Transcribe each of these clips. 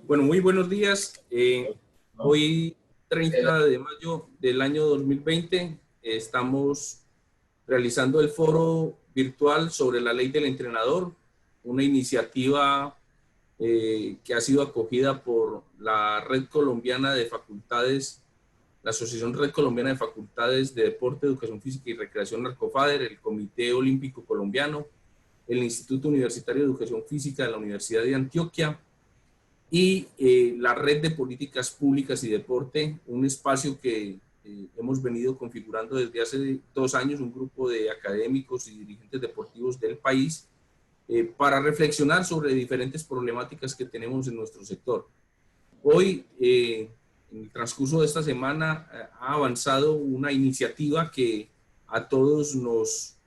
Bueno, muy buenos días. Hoy, 30 de mayo del año 2020, estamos realizando el foro virtual sobre la ley del entrenador, una iniciativa que ha sido acogida por la Red Colombiana de Facultades, la Asociación Red Colombiana de Facultades de Deporte, Educación Física y Recreación Narcofader, el Comité Olímpico Colombiano, el Instituto Universitario de Educación Física de la Universidad de Antioquia, y la Red de Políticas Públicas y Deporte, un espacio que hemos venido configurando desde hace 2 años, un grupo de académicos y dirigentes deportivos del país, para reflexionar sobre diferentes problemáticas que tenemos en nuestro sector. Hoy, en el transcurso de esta semana, ha avanzado una iniciativa que a todos nos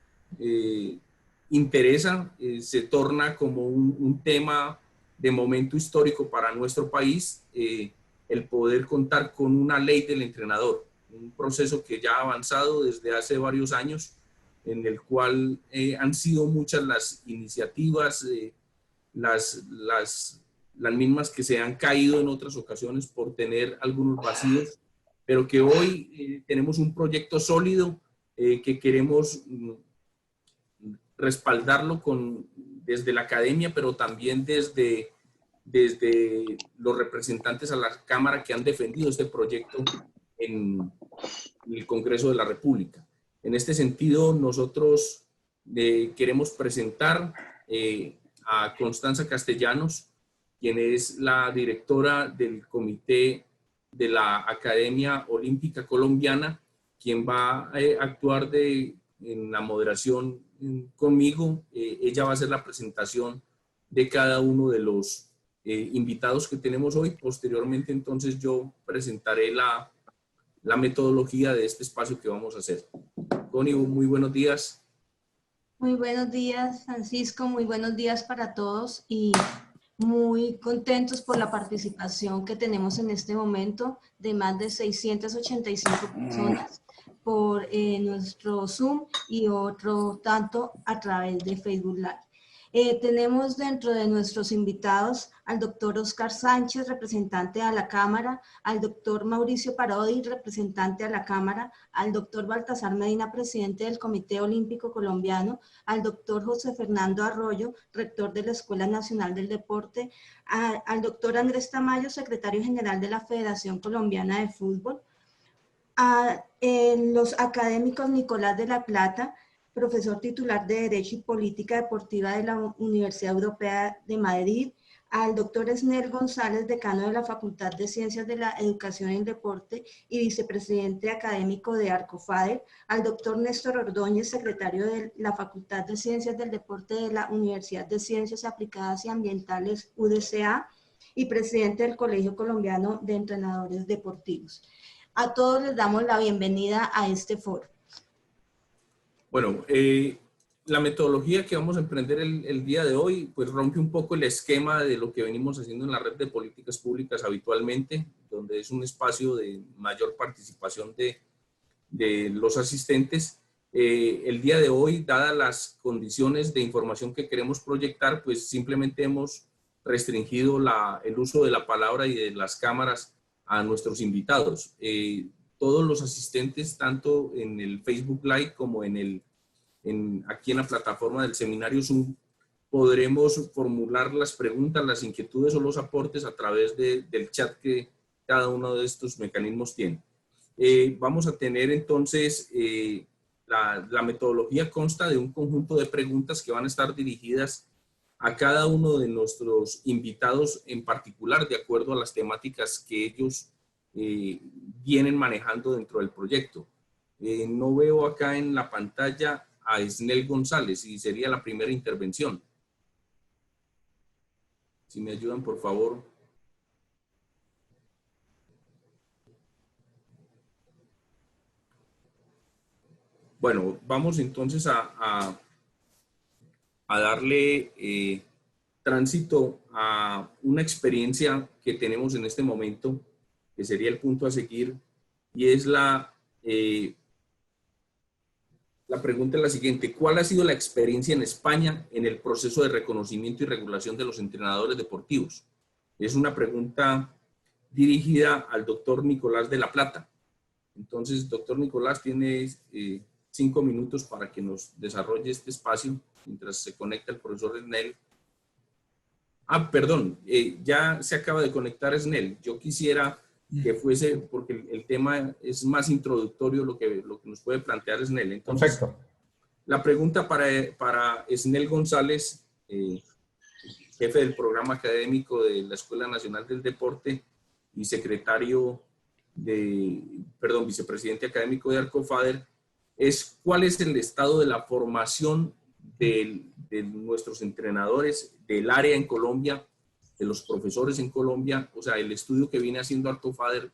interesa, se torna como un tema de momento histórico para nuestro país, el poder contar con una ley del entrenador, un proceso que ya ha avanzado desde hace varios años, en el cual han sido muchas las iniciativas, las mismas que se han caído en otras ocasiones por tener algunos vacíos, pero que hoy tenemos un proyecto sólido que queremos respaldarlo desde la academia, pero también desde los representantes a la Cámara que han defendido este proyecto en el Congreso de la República. En este sentido, nosotros queremos presentar a Constanza Castellanos, quien es la directora del Comité de la Academia Olímpica Colombiana, quien va a actuar en la moderación conmigo. Ella va a hacer la presentación de cada uno de los invitados que tenemos hoy. Posteriormente, entonces, yo presentaré la metodología de este espacio que vamos a hacer. Connie, muy buenos días. Muy buenos días, Francisco. Muy buenos días para todos y muy contentos por la participación que tenemos en este momento de más de 685 personas por nuestro Zoom y otro tanto a través de Facebook Live. Tenemos dentro de nuestros invitados al doctor Oscar Sánchez, representante a la Cámara, al doctor Mauricio Parodi, representante a la Cámara, al doctor Baltasar Medina, presidente del Comité Olímpico Colombiano, al doctor José Fernando Arroyo, rector de la Escuela Nacional del Deporte, al doctor Andrés Tamayo, secretario general de la Federación Colombiana de Fútbol, a los académicos Nicolás de la Plata, profesor titular de Derecho y Política Deportiva de la Universidad Europea de Madrid, al doctor Esnel González, decano de la Facultad de Ciencias de la Educación y el Deporte y vicepresidente académico de Arcofader, al doctor Néstor Ordóñez, secretario de la Facultad de Ciencias del Deporte de la Universidad de Ciencias Aplicadas y Ambientales UDCA y presidente del Colegio Colombiano de Entrenadores Deportivos. A todos les damos la bienvenida a este foro. Bueno, la metodología que vamos a emprender el día de hoy, pues rompe un poco el esquema de lo que venimos haciendo en la Red de Políticas Públicas habitualmente, donde es un espacio de mayor participación de los asistentes. El día de hoy, dadas las condiciones de información que queremos proyectar, pues simplemente hemos restringido el uso de la palabra y de las cámaras a nuestros invitados. Todos los asistentes, tanto en el Facebook Live como aquí en la plataforma del seminario Zoom, podremos formular las preguntas, las inquietudes o los aportes a través del chat que cada uno de estos mecanismos tiene. Vamos a tener entonces, la metodología consta de un conjunto de preguntas que van a estar dirigidas a cada uno de nuestros invitados en particular, de acuerdo a las temáticas que ellos vienen manejando dentro del proyecto. No veo acá en la pantalla a Esnel González y sería la primera intervención. Si me ayudan, por favor. Bueno, vamos entonces a darle tránsito a una experiencia que tenemos en este momento, que sería el punto a seguir, y es la pregunta es la siguiente: ¿cuál ha sido la experiencia en España en el proceso de reconocimiento y regulación de los entrenadores deportivos? Es una pregunta dirigida al doctor Nicolás de la Plata. Entonces, doctor Nicolás, tiene 5 minutos para que nos desarrolle este espacio mientras se conecta el profesor Snell. Ah, perdón, ya se acaba de conectar Snell. Yo quisiera que fuese, porque el tema es más introductorio lo que nos puede plantear Snell. Entonces, perfecto. La pregunta para Snell González, jefe del programa académico de la Escuela Nacional del Deporte y vicepresidente académico de Arcofader, es ¿cuál es el estado de la formación de nuestros entrenadores del área en Colombia, de los profesores en Colombia? O sea, el estudio que viene haciendo Arcofader,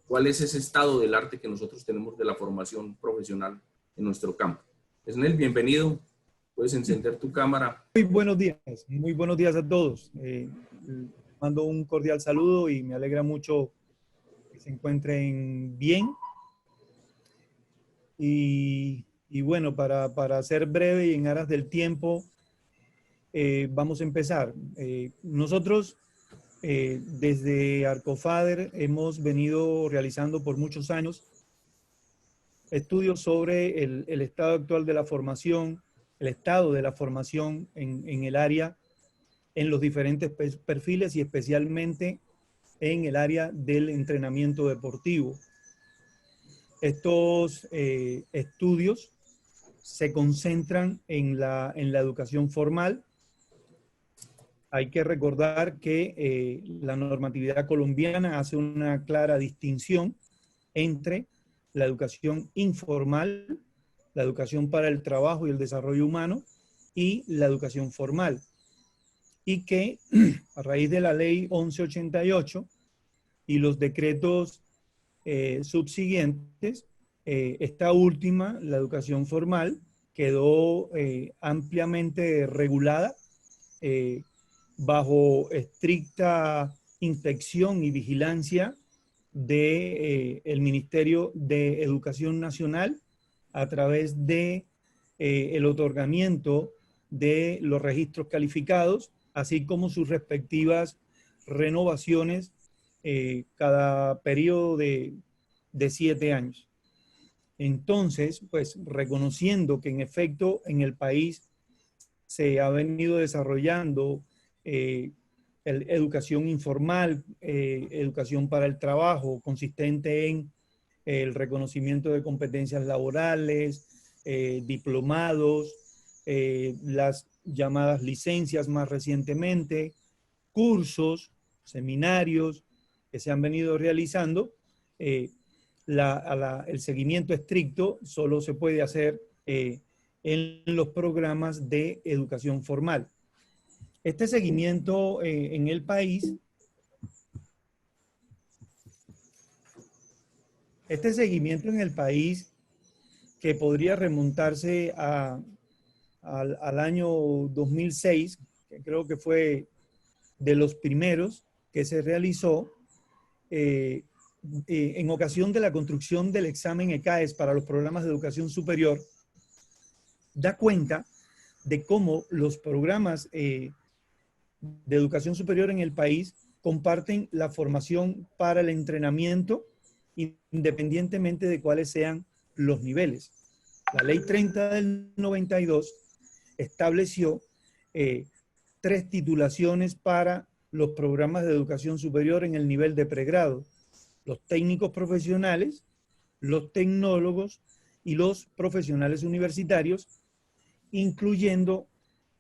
¿cuál es ese estado del arte que nosotros tenemos de la formación profesional en nuestro campo? Snell, bienvenido. Puedes encender tu cámara. Muy buenos días a todos. Mando un cordial saludo y me alegra mucho que se encuentren bien. Y bueno, para ser breve y en aras del tiempo, vamos a empezar. Nosotros, desde Arcofader, hemos venido realizando por muchos años estudios sobre el estado actual de la formación, el estado de la formación en el área, en los diferentes perfiles y especialmente en el área del entrenamiento deportivo. Estos estudios se concentran en la educación formal. Hay que recordar que la normatividad colombiana hace una clara distinción entre la educación informal, la educación para el trabajo y el desarrollo humano, y la educación formal. Y que a raíz de la ley 1188 y los decretos subsiguientes, esta última, la educación formal, quedó ampliamente regulada bajo estricta inspección y vigilancia del Ministerio de Educación Nacional a través de el otorgamiento de los registros calificados, así como sus respectivas renovaciones cada periodo de 7 años. Entonces, pues reconociendo que en efecto en el país se ha venido desarrollando educación informal, educación para el trabajo, consistente en el reconocimiento de competencias laborales, diplomados, las llamadas licencias más recientemente, cursos, seminarios que se han venido realizando. El seguimiento estricto solo se puede hacer en los programas de educación formal. Este seguimiento en el país, que podría remontarse al año 2006, que creo que fue de los primeros que se realizó, en ocasión de la construcción del examen ECAES para los programas de educación superior, da cuenta de cómo los programas de educación superior en el país comparten la formación para el entrenamiento independientemente de cuáles sean los niveles. La Ley 30 del 92 estableció 3 titulaciones para los programas de educación superior en el nivel de pregrado: los técnicos profesionales, los tecnólogos y los profesionales universitarios, incluyendo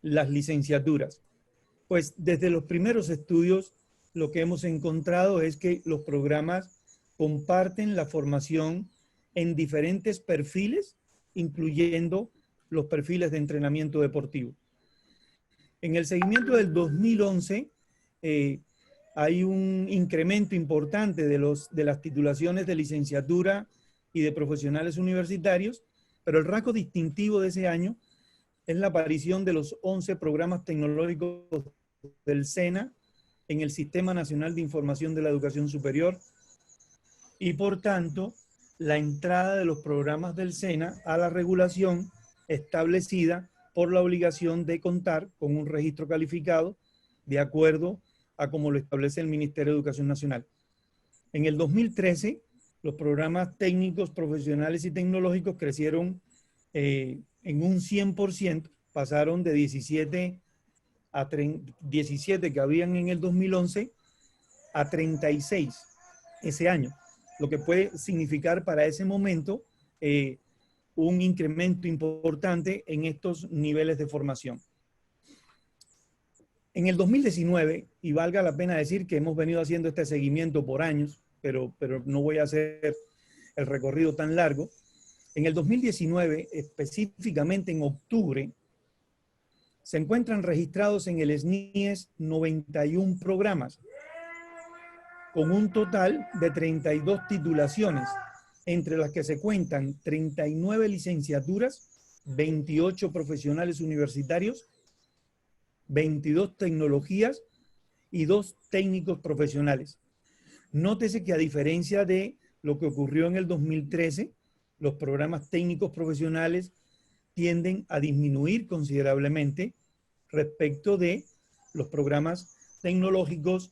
las licenciaturas. Pues desde los primeros estudios lo que hemos encontrado es que los programas comparten la formación en diferentes perfiles, incluyendo los perfiles de entrenamiento deportivo. En el seguimiento del 2011 hay un incremento importante de las titulaciones de licenciatura y de profesionales universitarios, pero el rasgo distintivo de ese año es la aparición de los 11 programas tecnológicos del SENA en el Sistema Nacional de Información de la Educación Superior y, por tanto, la entrada de los programas del SENA a la regulación establecida por la obligación de contar con un registro calificado de acuerdo a como lo establece el Ministerio de Educación Nacional. En el 2013, los programas técnicos, profesionales y tecnológicos crecieron en un 100%, pasaron de 17 que habían en el 2011 a 36 ese año, lo que puede significar para ese momento un incremento importante en estos niveles de formación. En el 2019, y valga la pena decir que hemos venido haciendo este seguimiento por años, pero no voy a hacer el recorrido tan largo. En el 2019, específicamente en octubre, se encuentran registrados en el SNIES 91 programas, con un total de 32 titulaciones, entre las que se cuentan 39 licenciaturas, 28 profesionales universitarios, 22 tecnologías y 2 técnicos profesionales. Nótese que a diferencia de lo que ocurrió en el 2013, los programas técnicos profesionales tienden a disminuir considerablemente respecto de los programas tecnológicos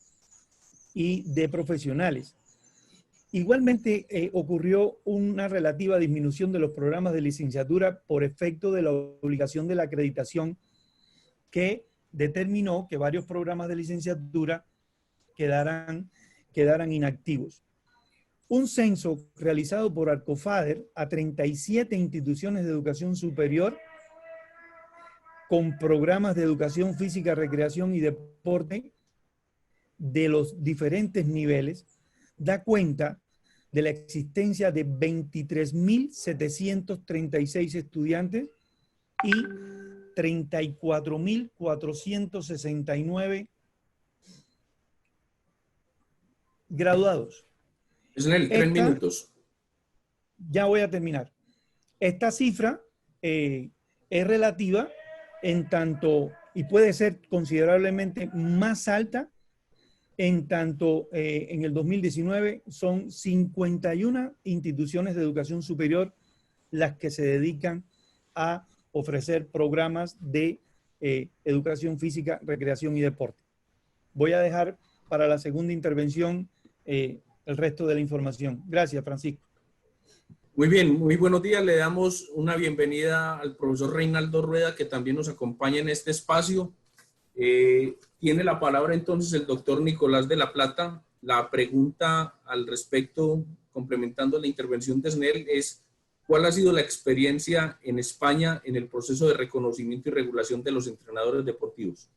y de profesionales. Igualmente ocurrió una relativa disminución de los programas de licenciatura por efecto de la obligación de la acreditación que determinó que varios programas de licenciatura quedaran inactivos. Un censo realizado por Arcofader a 37 instituciones de educación superior con programas de educación física, recreación y deporte de los diferentes niveles, da cuenta de la existencia de 23.736 estudiantes y 34.469 graduados. Es en el 3 minutos. Ya voy a terminar. Esta cifra es relativa en tanto, y puede ser considerablemente más alta, en tanto en el 2019 son 51 instituciones de educación superior las que se dedican a ofrecer programas de educación física, recreación y deporte. Voy a dejar para la segunda intervención el resto de la información. Gracias, Francisco. Muy bien, muy buenos días. Le damos una bienvenida al profesor Reinaldo Rueda, que también nos acompaña en este espacio. Tiene la palabra entonces el doctor Nicolás de la Plata. La pregunta al respecto, complementando la intervención de SNEL, es ¿cuál ha sido la experiencia en España en el proceso de reconocimiento y regulación de los entrenadores deportivos?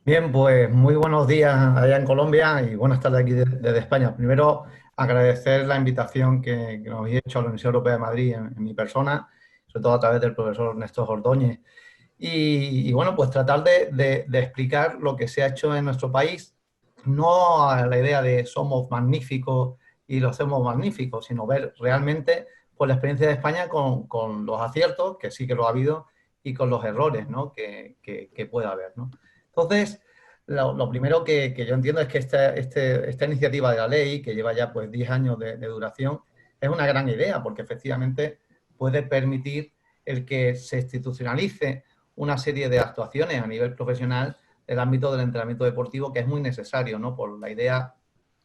Bien, pues muy buenos días allá en Colombia y buenas tardes aquí desde España. Primero, agradecer la invitación que nos habéis hecho a la Universidad Europea de Madrid en mi persona, sobre todo a través del profesor Néstor Ordóñez. Y bueno, pues tratar de explicar lo que se ha hecho en nuestro país, no a la idea de somos magníficos y lo hacemos magníficos, sino ver realmente pues, la experiencia de España con los aciertos, que sí que lo ha habido, y con los errores, ¿no? que puede haber, ¿no? Entonces, lo primero que yo entiendo es que esta iniciativa de la ley, que lleva ya pues 10 años de duración, es una gran idea, porque efectivamente puede permitir el que se institucionalice una serie de actuaciones a nivel profesional del ámbito del entrenamiento deportivo, que es muy necesario, ¿no? Por la idea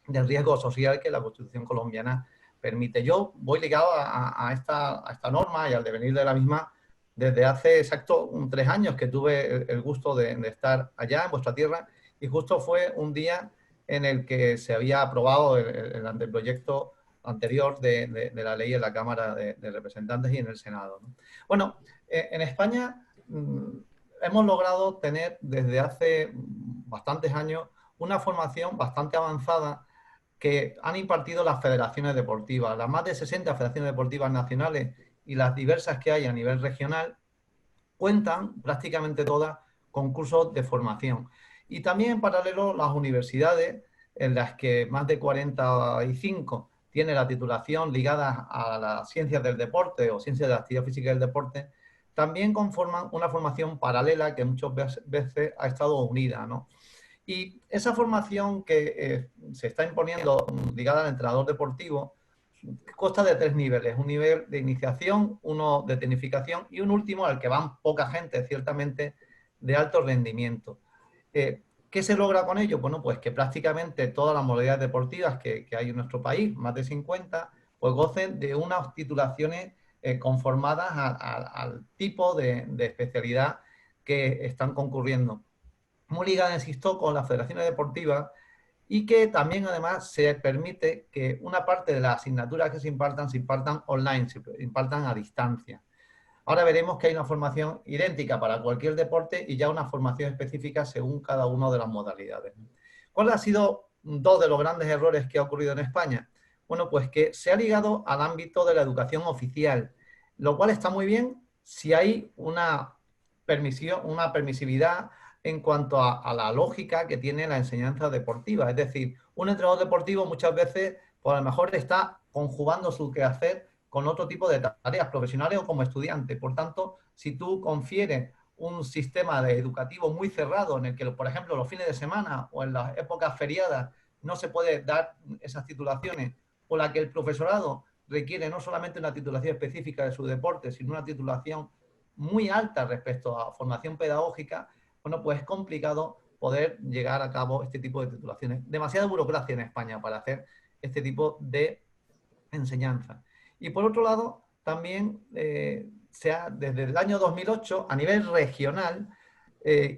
del riesgo social que la Constitución colombiana permite. Yo voy ligado a esta norma y al devenir de la misma desde hace exacto 3 años que tuve el gusto de estar allá en vuestra tierra, y justo fue un día en el que se había aprobado el anteproyecto anterior de la ley en la Cámara de Representantes y en el Senado, ¿no? Bueno, en España hemos logrado tener desde hace bastantes años una formación bastante avanzada que han impartido las federaciones deportivas, las más de 60 federaciones deportivas nacionales y las diversas que hay a nivel regional, cuentan prácticamente todas con cursos de formación. Y también en paralelo las universidades, en las que más de 45 tienen la titulación ligada a las ciencias del deporte o ciencias de la actividad física y del deporte, también conforman una formación paralela que muchas veces ha estado unida, ¿no? Y esa formación que se está imponiendo ligada al entrenador deportivo consta de 3 niveles: un nivel de iniciación, uno de tecnificación y un último al que van poca gente, ciertamente, de alto rendimiento. ¿Qué ¿Qué se logra con ello? Bueno, pues que prácticamente todas las modalidades deportivas que hay en nuestro país, más de 50, pues gocen de unas titulaciones conformadas al tipo de especialidad que están concurriendo. Muy ligada, insisto, con las federaciones deportivas y que también además se permite que una parte de las asignaturas que se impartan online, se impartan a distancia. Ahora veremos que hay una formación idéntica para cualquier deporte y ya una formación específica según cada una de las modalidades. ¿Cuáles han sido dos de los grandes errores que ha ocurrido en España? Bueno, pues que se ha ligado al ámbito de la educación oficial, lo cual está muy bien si hay una permisividad en cuanto a la lógica que tiene la enseñanza deportiva. Es decir, un entrenador deportivo muchas veces, pues a lo mejor está conjugando su quehacer con otro tipo de tareas profesionales o como estudiante. Por tanto, si tú confieres un sistema educativo muy cerrado en el que, por ejemplo, los fines de semana o en las épocas feriadas no se puede dar esas titulaciones, o la que el profesorado requiere no solamente una titulación específica de su deporte, sino una titulación muy alta respecto a formación pedagógica, bueno, pues es complicado poder llegar a cabo este tipo de titulaciones. Demasiada burocracia en España para hacer este tipo de enseñanza. Y por otro lado, también desde el año 2008, a nivel regional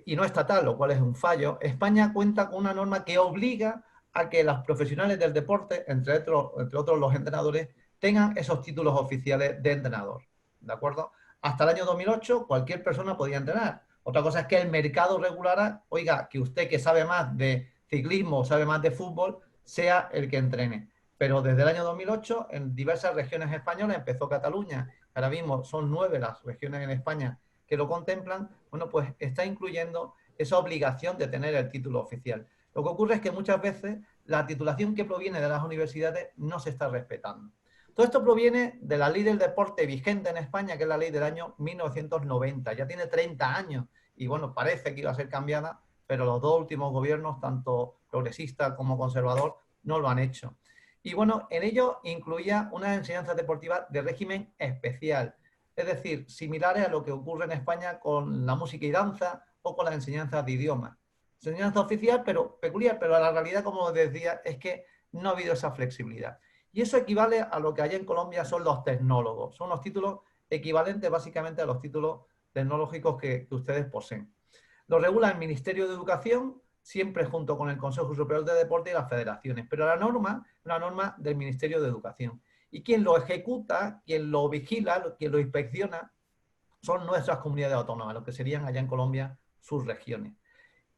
y no estatal, lo cual es un fallo, España cuenta con una norma que obliga a que los profesionales del deporte, entre otros los entrenadores, tengan esos títulos oficiales de entrenador. ¿De acuerdo? Hasta el año 2008, cualquier persona podía entrenar. Otra cosa es que el mercado regulara, oiga, que usted que sabe más de ciclismo o sabe más de fútbol, sea el que entrene. Pero desde el año 2008, en diversas regiones españolas, empezó Cataluña, ahora mismo son 9 las regiones en España que lo contemplan, bueno, pues está incluyendo esa obligación de tener el título oficial. Lo que ocurre es que muchas veces la titulación que proviene de las universidades no se está respetando. Todo esto proviene de la ley del deporte vigente en España, que es la ley del año 1990. Ya tiene 30 años y, bueno, parece que iba a ser cambiada, pero los dos últimos gobiernos, tanto progresista como conservador, no lo han hecho. Y bueno, en ello incluía unas enseñanzas deportivas de régimen especial, es decir, similares a lo que ocurre en España con la música y danza o con las enseñanzas de idiomas. Enseñanza oficial, pero peculiar, pero la realidad, como decía, es que no ha habido esa flexibilidad. Y eso equivale a lo que allá en Colombia son los tecnólogos. Son los títulos equivalentes básicamente a los títulos tecnológicos que ustedes poseen. Lo regula el Ministerio de Educación, siempre junto con el Consejo Superior de Deporte y las federaciones. Pero la norma es una norma del Ministerio de Educación. Y quien lo ejecuta, quien lo vigila, quien lo inspecciona, son nuestras comunidades autónomas, lo que serían allá en Colombia sus regiones.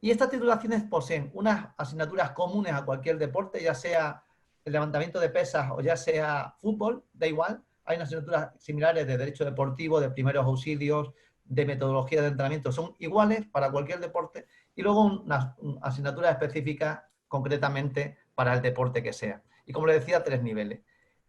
Y estas titulaciones poseen unas asignaturas comunes a cualquier deporte, ya sea el levantamiento de pesas o ya sea fútbol, da igual. Hay unas asignaturas similares de derecho deportivo, de primeros auxilios, de metodología de entrenamiento, son iguales para cualquier deporte. Y luego unas asignaturas específicas concretamente para el deporte que sea. Y como le decía, 3 niveles.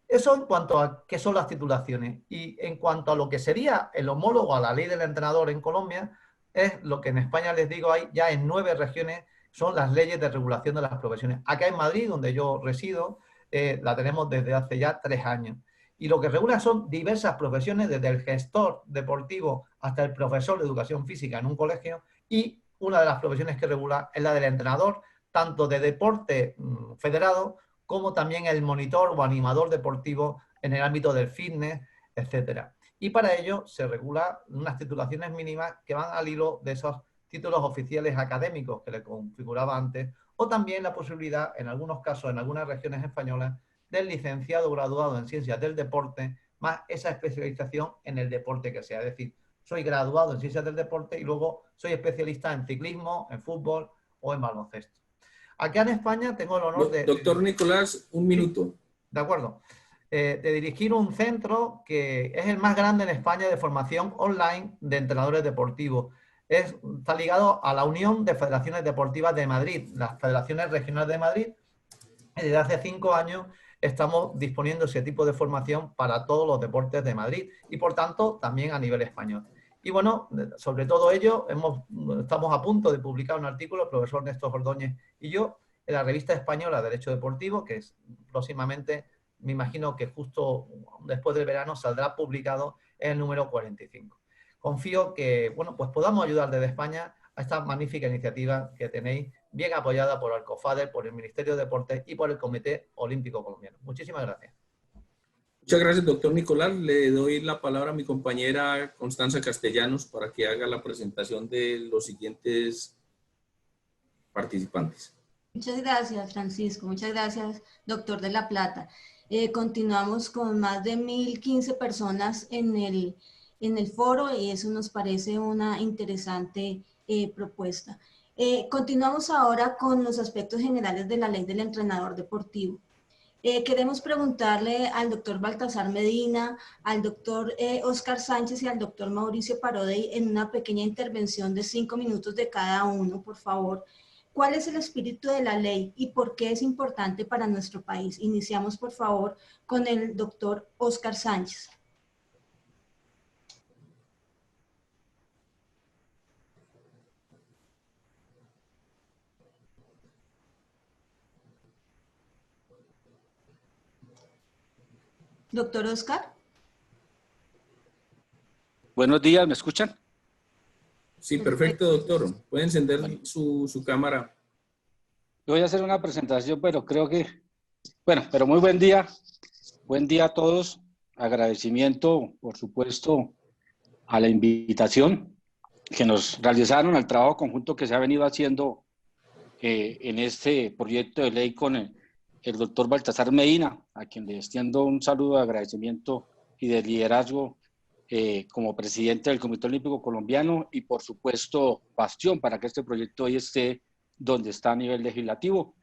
Eso en cuanto a qué son las titulaciones. Y en cuanto a lo que sería el homólogo a la ley del entrenador en Colombia, es lo que en España les digo, hay ya en 9 regiones, son las leyes de regulación de las profesiones. Acá en Madrid, donde yo resido, la tenemos desde hace ya 3 años. Y lo que regula son diversas profesiones, desde el gestor deportivo hasta el profesor de educación física en un colegio, y una de las profesiones que regula es la del entrenador, tanto de deporte federado como también el monitor o animador deportivo en el ámbito del fitness, etcétera. Y para ello se regula unas titulaciones mínimas que van al hilo de esos títulos oficiales académicos que le configuraba antes, o también la posibilidad, en algunos casos, en algunas regiones españolas, del licenciado graduado en Ciencias del Deporte, más esa especialización en el deporte que sea. Es decir, soy graduado en Ciencias del Deporte y luego soy especialista en ciclismo, en fútbol o en baloncesto. Acá en España tengo el honor de... Doctor Nicolás, un minuto. De acuerdo. De dirigir un centro que es el más grande en España de formación online de entrenadores deportivos. Está ligado a la Unión de Federaciones Deportivas de Madrid, las Federaciones Regionales de Madrid. Y desde hace 5 años estamos disponiendo ese tipo de formación para todos los deportes de Madrid y, por tanto, también a nivel español. Y bueno, sobre todo ello, estamos a punto de publicar un artículo, el profesor Néstor Ordóñez y yo, en la revista española de Derecho Deportivo, que es próximamente, me imagino que justo después del verano saldrá publicado en el número 45. Confío que, bueno, pues podamos ayudar desde España a esta magnífica iniciativa que tenéis bien apoyada por Alcofade, por el Ministerio de Deportes y por el Comité Olímpico Colombiano. Muchísimas gracias. Muchas gracias, doctor Nicolás. Le doy la palabra a mi compañera Constanza Castellanos para que haga la presentación de los siguientes participantes. Muchas gracias, Francisco. Muchas gracias, doctor de la Plata. Continuamos con más de 1015 personas en el foro y eso nos parece una interesante propuesta. Continuamos ahora con los aspectos generales de la ley del entrenador deportivo. Queremos preguntarle al doctor Baltasar Medina, al doctor Oscar Sánchez y al doctor Mauricio Parodi en una pequeña intervención de 5 minutos de cada uno, por favor. ¿Cuál es el espíritu de la ley y por qué es importante para nuestro país? Iniciamos, por favor, con el doctor Oscar Sánchez. Doctor Oscar. Buenos días, ¿me escuchan? Sí, perfecto, doctor. Puede encender su cámara. Yo voy a hacer una presentación, pero creo que, bueno, pero muy buen día. Buen día a todos. Agradecimiento, por supuesto, a la invitación que nos realizaron al trabajo conjunto que se ha venido haciendo en este proyecto de ley con el doctor Baltasar Medina, a quien le extiendo un saludo de agradecimiento y de liderazgo como presidente del Comité Olímpico Colombiano y, por supuesto, bastión para que este proyecto hoy esté donde está a nivel legislativo,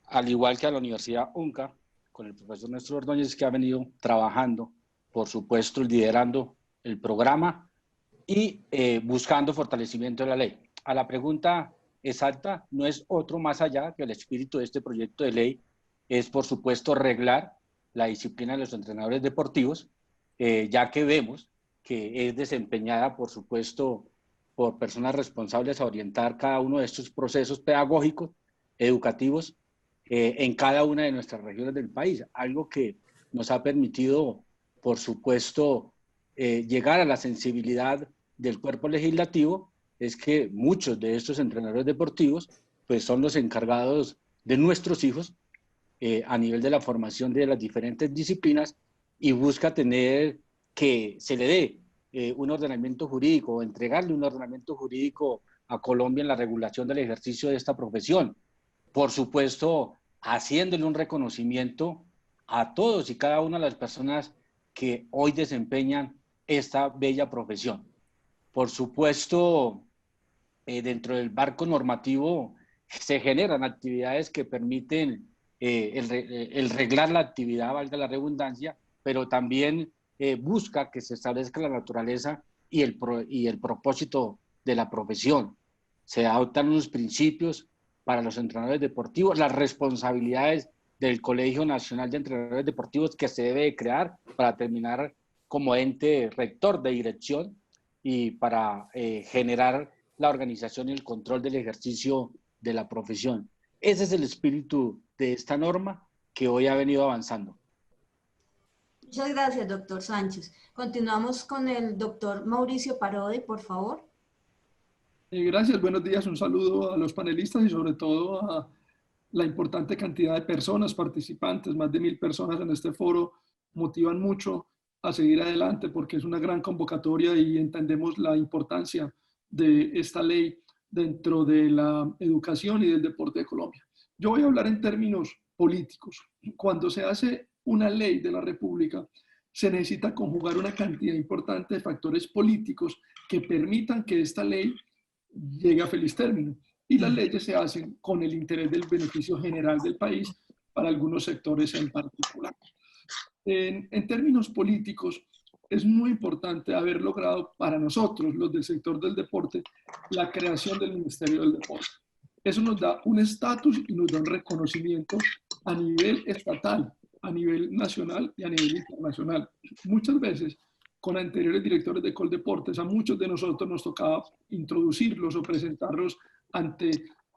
al igual que a la Universidad UNCA, con el profesor Néstor Ordóñez, que ha venido trabajando, por supuesto, liderando el programa y buscando fortalecimiento de la ley. A la pregunta exacta, no es otro más allá que el espíritu de este proyecto de ley, es, por supuesto, reglar la disciplina de los entrenadores deportivos, ya que vemos que es desempeñada, por supuesto, por personas responsables a orientar cada uno de estos procesos pedagógicos, educativos, en cada una de nuestras regiones del país. Algo que nos ha permitido, por supuesto, llegar a la sensibilidad del cuerpo legislativo, es que muchos de estos entrenadores deportivos pues son los encargados de nuestros hijos a nivel de la formación de las diferentes disciplinas y busca tener que se le dé un ordenamiento jurídico o entregarle un ordenamiento jurídico a Colombia en la regulación del ejercicio de esta profesión. Por supuesto, haciéndole un reconocimiento a todos y cada una de las personas que hoy desempeñan esta bella profesión. Por supuesto, dentro del marco normativo se generan actividades que permiten el reglar la actividad, valga la redundancia, pero también busca que se establezca la naturaleza y el propósito de la profesión. Se adoptan unos principios para los entrenadores deportivos, las responsabilidades del Colegio Nacional de Entrenadores Deportivos que se debe crear para terminar como ente rector de dirección y para generar la organización y el control del ejercicio de la profesión. Ese es el espíritu de esta norma que hoy ha venido avanzando. Muchas gracias, doctor Sánchez. Continuamos con el doctor Mauricio Parodi, por favor. Gracias, buenos días. Un saludo a los panelistas y sobre todo a la importante cantidad de personas participantes. Más de 1000 personas en este foro motivan mucho a seguir adelante porque es una gran convocatoria y entendemos la importancia de esta ley dentro de la educación y del deporte de Colombia. Yo voy a hablar en términos políticos. Cuando se hace una ley de la República, se necesita conjugar una cantidad importante de factores políticos que permitan que esta ley llegue a feliz término. Y las leyes se hacen con el interés del beneficio general del país para algunos sectores en particular. En términos políticos, es muy importante haber logrado para nosotros, los del sector del deporte, la creación del Ministerio del Deporte. Eso nos da un estatus y nos da un reconocimiento a nivel estatal, a nivel nacional y a nivel internacional. Muchas veces, con anteriores directores de Coldeportes, a muchos de nosotros nos tocaba introducirlos o presentarlos ante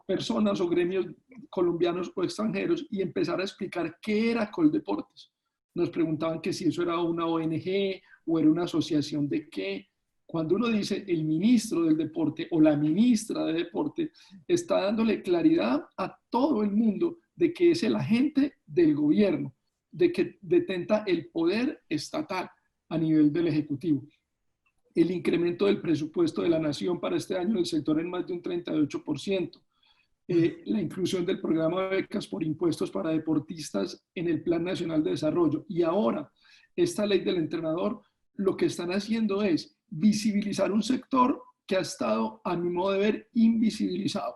personas o gremios colombianos o extranjeros y empezar a explicar qué era Coldeportes. Nos preguntaban que si eso era una ONG o era una asociación de qué, Cuando uno dice el ministro del deporte o la ministra de deporte, está dándole claridad a todo el mundo de que es el agente del gobierno, de que detenta el poder estatal a nivel del Ejecutivo. El incremento del presupuesto de la nación para este año del sector en más de un 38%. La inclusión del programa de becas por impuestos para deportistas en el Plan Nacional de Desarrollo. Y ahora, esta ley del entrenador, lo que están haciendo es visibilizar un sector que ha estado, a mi modo de ver, invisibilizado.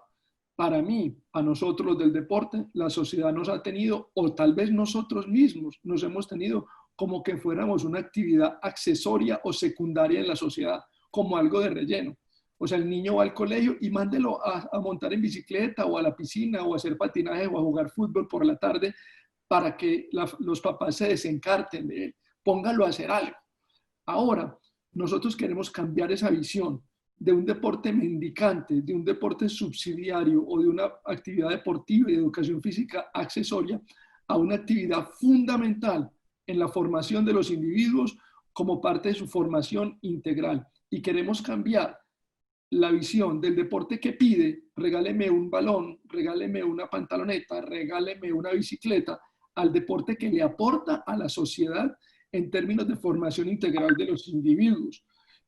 Para mí, a nosotros los del deporte, la sociedad nos ha tenido, o tal vez nosotros mismos nos hemos tenido como que fuéramos una actividad accesoria o secundaria en la sociedad, como algo de relleno. O sea, el niño va al colegio y mándelo a montar en bicicleta o a la piscina o a hacer patinaje o a jugar fútbol por la tarde para que los papás se desencarten de él. Póngalo a hacer algo. Ahora, nosotros queremos cambiar esa visión de un deporte mendicante, de un deporte subsidiario o de una actividad deportiva y de educación física accesoria a una actividad fundamental en la formación de los individuos como parte de su formación integral. Y queremos cambiar la visión del deporte que pide, regáleme un balón, regáleme una pantaloneta, regáleme una bicicleta, al deporte que le aporta a la sociedad en términos de formación integral de los individuos.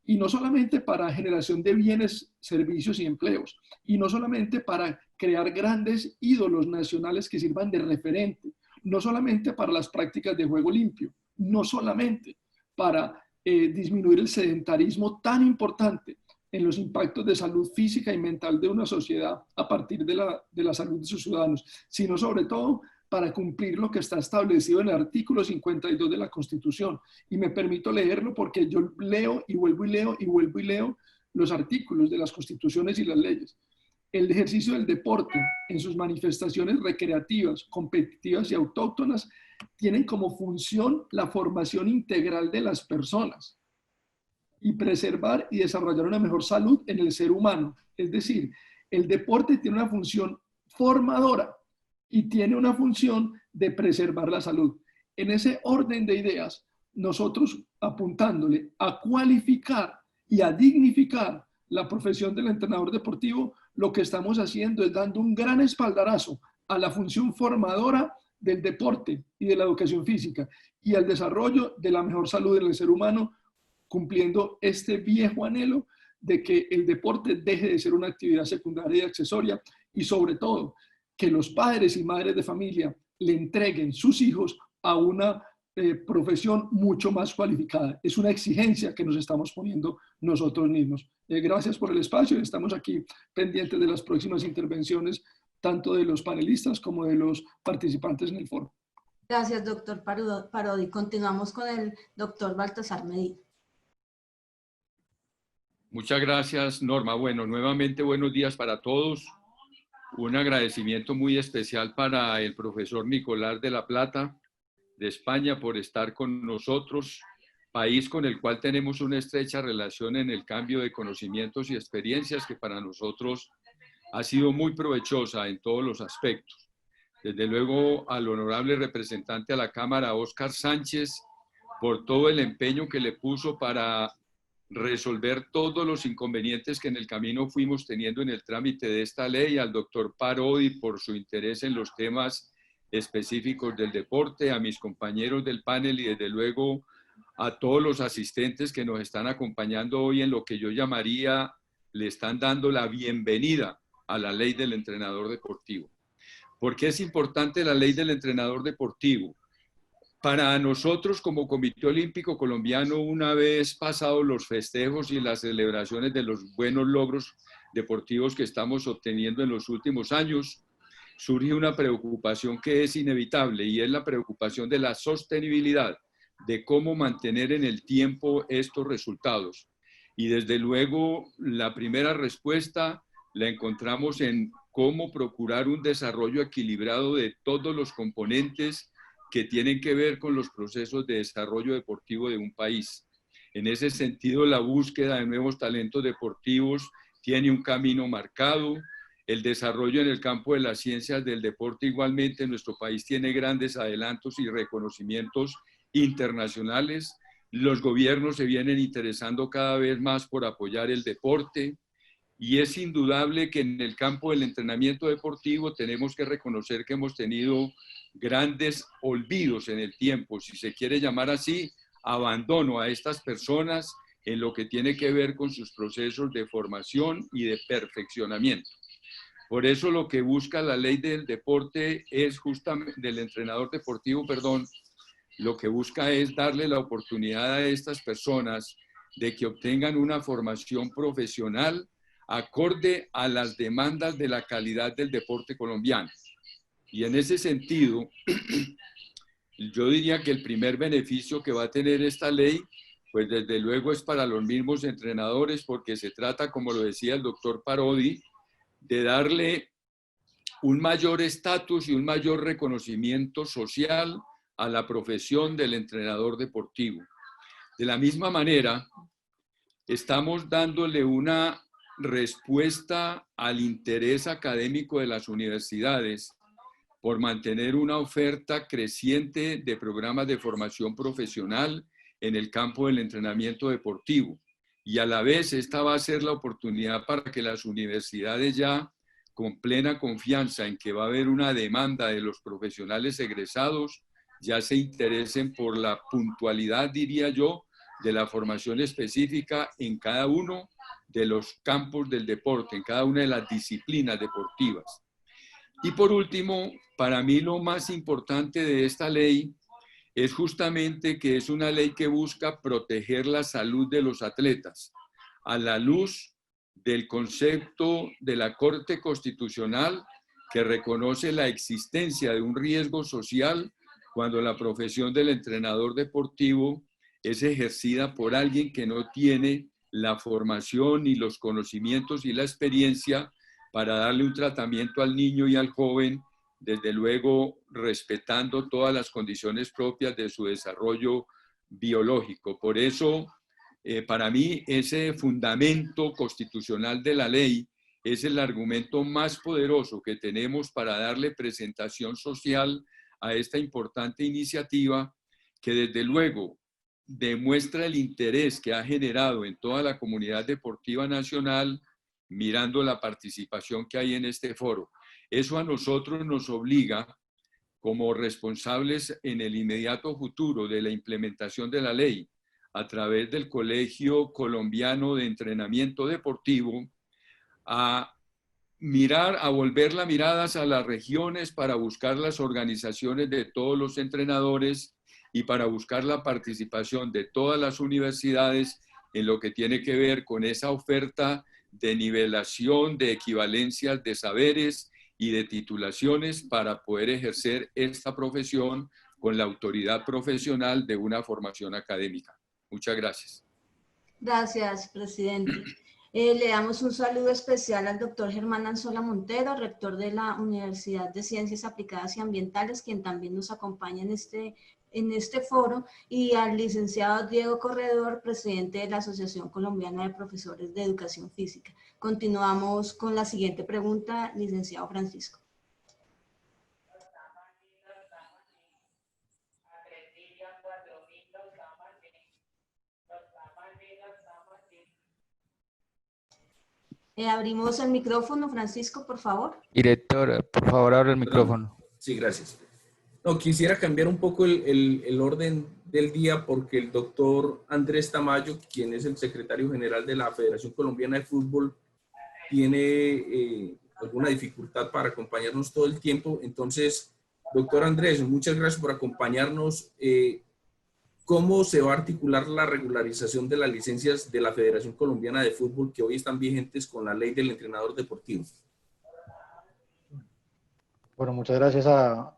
Y no solamente para generación de bienes, servicios y empleos, y no solamente para crear grandes ídolos nacionales que sirvan de referente, no solamente para las prácticas de juego limpio, no solamente para disminuir el sedentarismo tan importante en los impactos de salud física y mental de una sociedad a partir de la salud de sus ciudadanos, sino sobre todo para cumplir lo que está establecido en el artículo 52 de la Constitución. Y me permito leerlo porque yo leo y vuelvo y leo y vuelvo y leo los artículos de las constituciones y las leyes. El ejercicio del deporte en sus manifestaciones recreativas, competitivas y autóctonas tienen como función la formación integral de las personas y preservar y desarrollar una mejor salud en el ser humano. Es decir, el deporte tiene una función formadora y tiene una función de preservar la salud. En ese orden de ideas, nosotros apuntándole a cualificar y a dignificar la profesión del entrenador deportivo, lo que estamos haciendo es dando un gran espaldarazo a la función formadora del deporte y de la educación física y al desarrollo de la mejor salud en el ser humano, cumpliendo este viejo anhelo de que el deporte deje de ser una actividad secundaria y accesoria y sobre todo que los padres y madres de familia le entreguen sus hijos a una profesión mucho más cualificada. Es una exigencia que nos estamos poniendo nosotros mismos. Gracias por el espacio y estamos aquí pendientes de las próximas intervenciones, tanto de los panelistas como de los participantes en el foro. Gracias, doctor Parodi. Continuamos con el doctor Baltasar Medina. Muchas gracias, Norma. Bueno, nuevamente buenos días para todos. Un agradecimiento muy especial para el profesor Nicolás de la Plata de España por estar con nosotros, país con el cual tenemos una estrecha relación en el cambio de conocimientos y experiencias que para nosotros ha sido muy provechosa en todos los aspectos. Desde luego al honorable representante a la Cámara, Óscar Sánchez, por todo el empeño que le puso para resolver todos los inconvenientes que en el camino fuimos teniendo en el trámite de esta ley, al doctor Parodi por su interés en los temas específicos del deporte, a mis compañeros del panel y desde luego a todos los asistentes que nos están acompañando hoy en lo que yo llamaría, le están dando la bienvenida a la ley del entrenador deportivo. ¿Por qué es importante la ley del entrenador deportivo? Para nosotros como Comité Olímpico Colombiano, una vez pasados los festejos y las celebraciones de los buenos logros deportivos que estamos obteniendo en los últimos años, surge una preocupación que es inevitable y es la preocupación de la sostenibilidad, de cómo mantener en el tiempo estos resultados. Y desde luego la primera respuesta la encontramos en cómo procurar un desarrollo equilibrado de todos los componentes que tienen que ver con los procesos de desarrollo deportivo de un país. En ese sentido, la búsqueda de nuevos talentos deportivos tiene un camino marcado. El desarrollo en el campo de las ciencias del deporte igualmente en nuestro país tiene grandes adelantos y reconocimientos internacionales. los gobiernos se vienen interesando cada vez más por apoyar el deporte, y es indudable que en el campo del entrenamiento deportivo tenemos que reconocer que hemos tenido grandes olvidos en el tiempo, si se quiere llamar así, abandono a estas personas en lo que tiene que ver con sus procesos de formación y de perfeccionamiento. Por eso lo que busca la ley del deporte es justamente, del entrenador deportivo, perdón, lo que busca es darle la oportunidad a estas personas de que obtengan una formación profesional acorde a las demandas de la calidad del deporte colombiano. Y en ese sentido, yo diría que el primer beneficio que va a tener esta ley, pues desde luego es para los mismos entrenadores, porque se trata, como lo decía el doctor Parodi, de darle un mayor estatus y un mayor reconocimiento social a la profesión del entrenador deportivo. De la misma manera, estamos dándole una respuesta al interés académico de las universidades por mantener una oferta creciente de programas de formación profesional en el campo del entrenamiento deportivo. Y a la vez esta va a ser la oportunidad para que las universidades ya, con plena confianza en que va a haber una demanda de los profesionales egresados, ya se interesen por la puntualidad, diría yo, de la formación específica en cada uno de los campos del deporte, en cada una de las disciplinas deportivas. Y por último, para mí lo más importante de esta ley es justamente que es una ley que busca proteger la salud de los atletas a la luz del concepto de la Corte Constitucional, que reconoce la existencia de un riesgo social cuando la profesión del entrenador deportivo es ejercida por alguien que no tiene la formación y los conocimientos y la experiencia para darle un tratamiento al niño y al joven, desde luego respetando todas las condiciones propias de su desarrollo biológico. Por eso, para mí, ese fundamento constitucional de la ley es el argumento más poderoso que tenemos para darle presentación social a esta importante iniciativa que desde luego demuestra el interés que ha generado en toda la comunidad deportiva nacional, mirando la participación que hay en este foro. Eso a nosotros nos obliga, como responsables en el inmediato futuro de la implementación de la ley, a través del Colegio Colombiano de Entrenamiento Deportivo, a mirar, a volver las miradas a las regiones para buscar las organizaciones de todos los entrenadores y para buscar la participación de todas las universidades en lo que tiene que ver con esa oferta de nivelación, de equivalencias de saberes y de titulaciones para poder ejercer esta profesión con la autoridad profesional de una formación académica. Muchas gracias. Gracias, presidente. Le damos un saludo especial al doctor Germán Anzola Montero, rector de la Universidad de Ciencias Aplicadas y Ambientales, quien también nos acompaña en este foro, y al licenciado Diego Corredor, presidente de la Asociación Colombiana de Profesores de Educación Física. Continuamos con la siguiente pregunta, licenciado Francisco. Abrimos el micrófono, Francisco, por favor. Director, por favor, abre el micrófono. Sí, gracias. No, quisiera cambiar un poco el orden del día porque el doctor Andrés Tamayo, quien es el secretario general de la Federación Colombiana de Fútbol, tiene alguna dificultad para acompañarnos todo el tiempo. Entonces, doctor Andrés, muchas gracias por acompañarnos. ¿Cómo se va a articular la regularización de las licencias de la Federación Colombiana de Fútbol que hoy están vigentes con la ley del entrenador deportivo? Bueno, muchas gracias a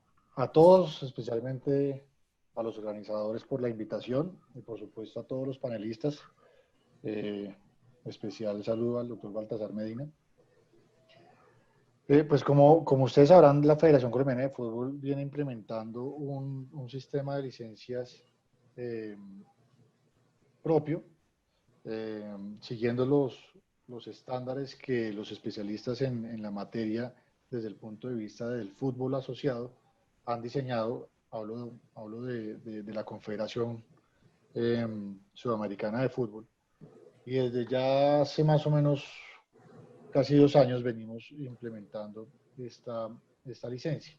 todos, especialmente a los organizadores por la invitación y por supuesto a todos los panelistas. Especial saludo al doctor Baltasar Medina. Pues como ustedes sabrán, la Federación Colombiana de Fútbol viene implementando un sistema de licencias propio, siguiendo los estándares que los especialistas en la materia desde el punto de vista del fútbol asociado han diseñado. Hablo de la Confederación Sudamericana de Fútbol. Y desde ya hace más o menos casi 2 años venimos implementando esta licencia.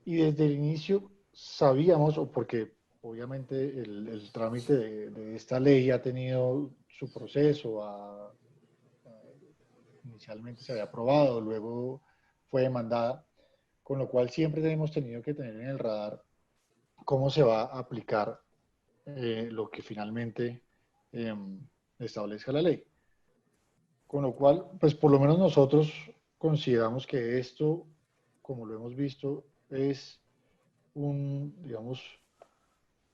Y desde el inicio sabíamos, o porque obviamente el trámite de esta ley ha tenido su proceso, inicialmente se había aprobado, luego fue demandada, con lo cual siempre hemos tenido que tener en el radar cómo se va a aplicar lo que finalmente establezca la ley. Con lo cual, pues por lo menos nosotros consideramos que esto, como lo hemos visto, es digamos,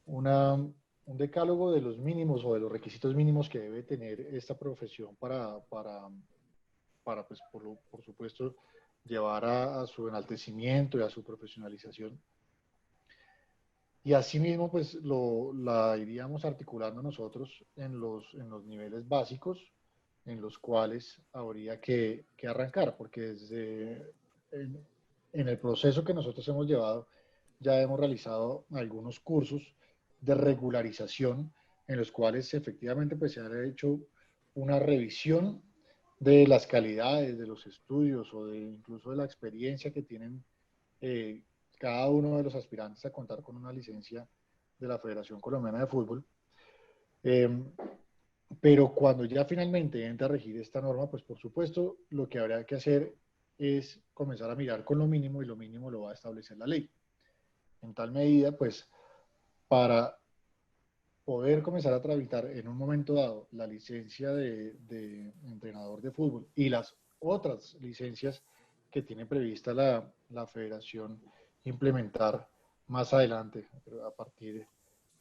un decálogo de los mínimos o de los requisitos mínimos que debe tener esta profesión para pues, por supuesto, llevar a su enaltecimiento y a su profesionalización. Y asimismo, pues la iríamos articulando nosotros en los niveles básicos en los cuales habría que arrancar, porque en el proceso que nosotros hemos llevado, ya hemos realizado algunos cursos de regularización en los cuales efectivamente pues, se ha hecho una revisión de las calidades de los estudios o incluso de la experiencia que tienen cada uno de los aspirantes a contar con una licencia de la Federación Colombiana de Fútbol. Pero cuando ya finalmente entra a regir esta norma, pues por supuesto lo que habría que hacer es comenzar a mirar con lo mínimo, y lo mínimo lo va a establecer la ley. En tal medida, pues, para poder comenzar a tramitar en un momento dado la licencia de entrenador de fútbol y las otras licencias que tiene prevista la Federación implementar más adelante, a partir,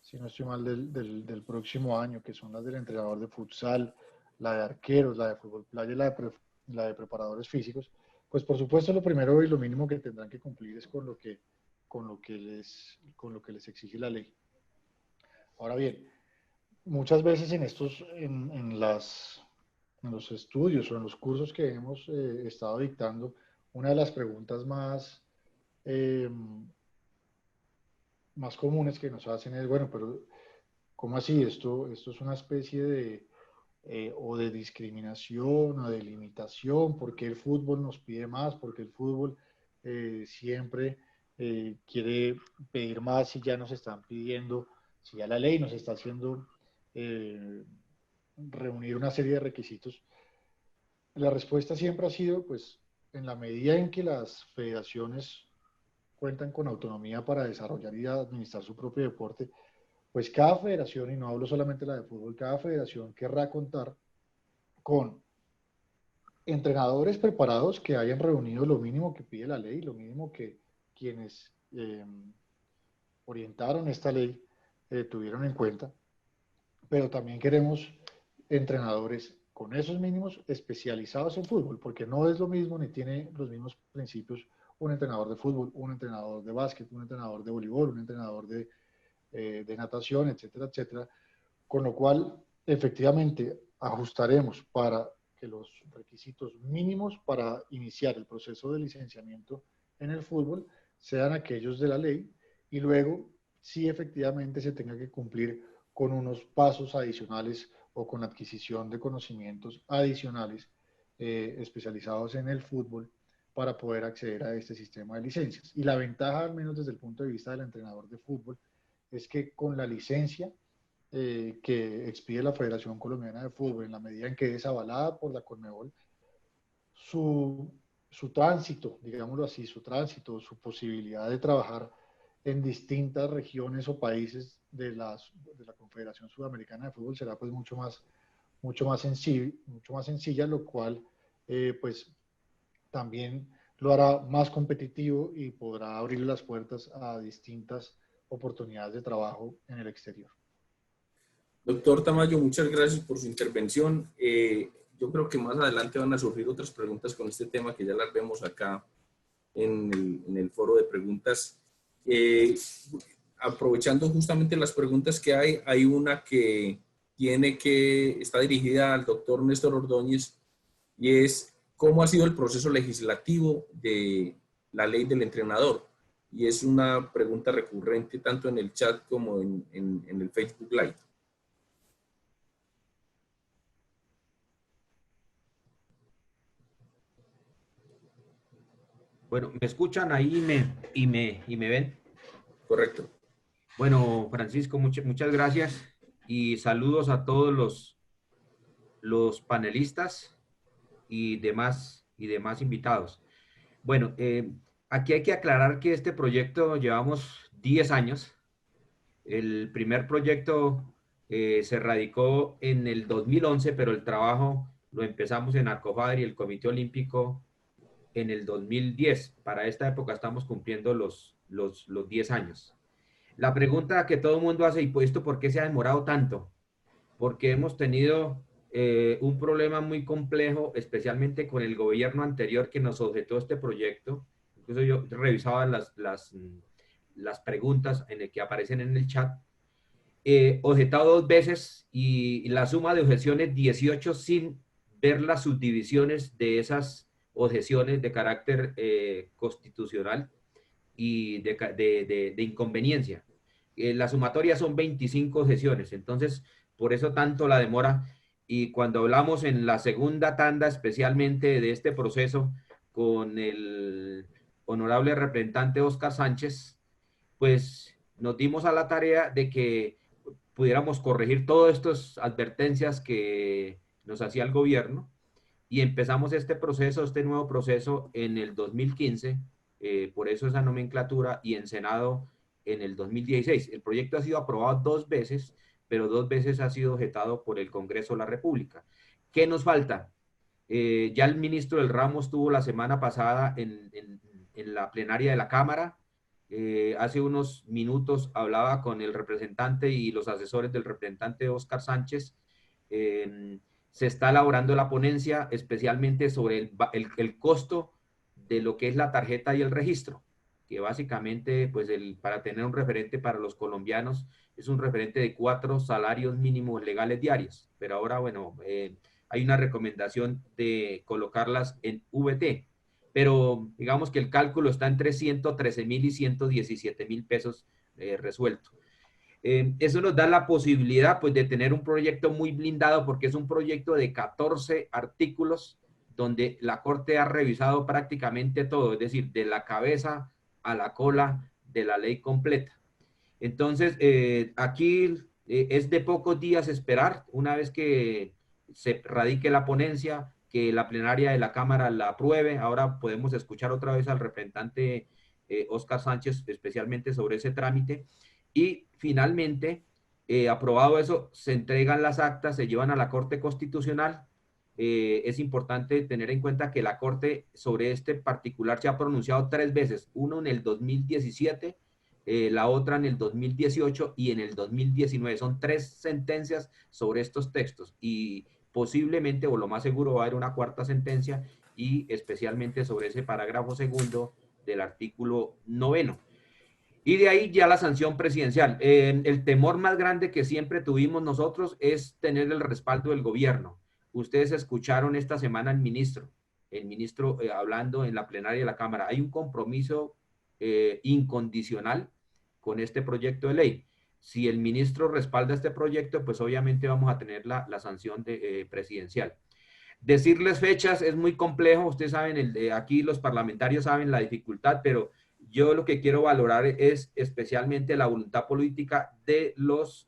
si no estoy mal, del próximo año, que son las del entrenador de futsal, la de arqueros, la de fútbol playa y la de preparadores físicos, pues por supuesto lo primero y lo mínimo que tendrán que cumplir es con lo que les exige la ley. Ahora bien, muchas veces en los estudios o en los cursos que hemos estado dictando, una de las preguntas más comunes que nos hacen es, bueno, pero ¿cómo así? Esto es una especie de o de discriminación o de limitación, porque el fútbol nos pide más, porque el fútbol siempre quiere pedir más si ya nos están pidiendo, si ya la ley nos está haciendo reunir una serie de requisitos. La respuesta siempre ha sido, pues, en la medida en que las federaciones cuentan con autonomía para desarrollar y administrar su propio deporte, pues cada federación, y no hablo solamente de la de fútbol, cada federación querrá contar con entrenadores preparados que hayan reunido lo mínimo que pide la ley, lo mínimo que quienes orientaron esta ley tuvieron en cuenta, pero también queremos entrenadores con esos mínimos especializados en fútbol, porque no es lo mismo ni tiene los mismos principios un entrenador de fútbol, un entrenador de básquet, un entrenador de voleibol, un entrenador de natación, etcétera, etcétera. Con lo cual, efectivamente, ajustaremos para que los requisitos mínimos para iniciar el proceso de licenciamiento en el fútbol sean aquellos de la ley, y luego, sí, efectivamente, se tenga que cumplir con unos pasos adicionales o con adquisición de conocimientos adicionales especializados en el fútbol para poder acceder a este sistema de licencias. Y la ventaja, al menos desde el punto de vista del entrenador de fútbol, es que con la licencia que expide la Federación Colombiana de Fútbol, en la medida en que es avalada por la Conmebol, su tránsito, digámoslo así, su posibilidad de trabajar en distintas regiones o países de la Confederación Sudamericana de Fútbol será pues mucho más sencilla, lo cual pues también lo hará más competitivo y podrá abrir las puertas a distintas oportunidades de trabajo en el exterior. Doctor Tamayo, muchas gracias por su intervención. Yo creo que más adelante van a surgir otras preguntas con este tema que ya las vemos acá en el foro de preguntas. Aprovechando justamente las preguntas que hay una que está dirigida al doctor Néstor Ordóñez, y es: ¿cómo ha sido el proceso legislativo de la ley del entrenador? y es una pregunta recurrente tanto en el chat como en el Facebook Live. Bueno, ¿me escuchan ahí y me ven? Correcto. Bueno, Francisco, muchas gracias y saludos a todos los panelistas y demás invitados. Bueno, aquí hay que aclarar que este proyecto llevamos 10 años. El primer proyecto se radicó en el 2011, pero el trabajo lo empezamos en Arcofadr y el Comité Olímpico en el 2010. Para esta época estamos cumpliendo los 10 años. La pregunta que todo el mundo hace, ¿y esto por qué se ha demorado tanto? Porque hemos tenido un problema muy complejo, especialmente con el gobierno anterior que nos objetó este proyecto. Incluso yo revisaba las preguntas en el que aparecen en el chat. Objetado 2 veces y la suma de objeciones 18 sin ver las subdivisiones de esas objeciones de carácter constitucional y de inconveniencia. La sumatoria son 25 objeciones, entonces por eso tanto la demora. Y cuando hablamos en la segunda tanda especialmente de este proceso con el honorable representante Óscar Sánchez, pues nos dimos a la tarea de que pudiéramos corregir todas estas advertencias que nos hacía el gobierno y empezamos este proceso, este nuevo proceso en el 2015, por eso esa nomenclatura, y en Senado en el 2016. El proyecto ha sido aprobado 2 veces, pero 2 veces ha sido objetado por el Congreso de la República. ¿Qué nos falta? Ya el ministro del Ramo estuvo la semana pasada en la plenaria de la Cámara. Hace unos minutos hablaba con el representante y los asesores del representante Óscar Sánchez. Se está elaborando la ponencia especialmente sobre el costo de lo que es la tarjeta y el registro, que básicamente, pues para tener un referente para los colombianos, es un referente de 4 salarios mínimos legales diarios, pero ahora, bueno, hay una recomendación de colocarlas en VT, pero digamos que el cálculo está entre 113.000 y 117.000 pesos resuelto. Eso nos da la posibilidad pues de tener un proyecto muy blindado porque es un proyecto de 14 artículos donde la Corte ha revisado prácticamente todo, es decir, de la cabeza a la cola de la ley completa. Entonces, aquí es de pocos días esperar, una vez que se radique la ponencia, que la plenaria de la Cámara la apruebe. Ahora podemos escuchar otra vez al representante Óscar Sánchez, especialmente sobre ese trámite. Y finalmente, aprobado eso, se entregan las actas, se llevan a la Corte Constitucional. Es importante tener en cuenta que la Corte sobre este particular se ha pronunciado 3 veces, uno en el 2017, la otra en el 2018 y en el 2019. Son 3 sentencias sobre estos textos y posiblemente, o lo más seguro, va a haber una 4ª sentencia y especialmente sobre ese parágrafo 2 del artículo 9. Y de ahí ya la sanción presidencial. El temor más grande que siempre tuvimos nosotros es tener el respaldo del gobierno. Ustedes escucharon esta semana al ministro hablando en la plenaria de la Cámara. Hay un compromiso incondicional con este proyecto de ley. Si el ministro respalda este proyecto, pues obviamente vamos a tener la sanción presidencial. Decirles fechas es muy complejo. Ustedes saben, aquí los parlamentarios saben la dificultad, pero yo lo que quiero valorar es especialmente la voluntad política de los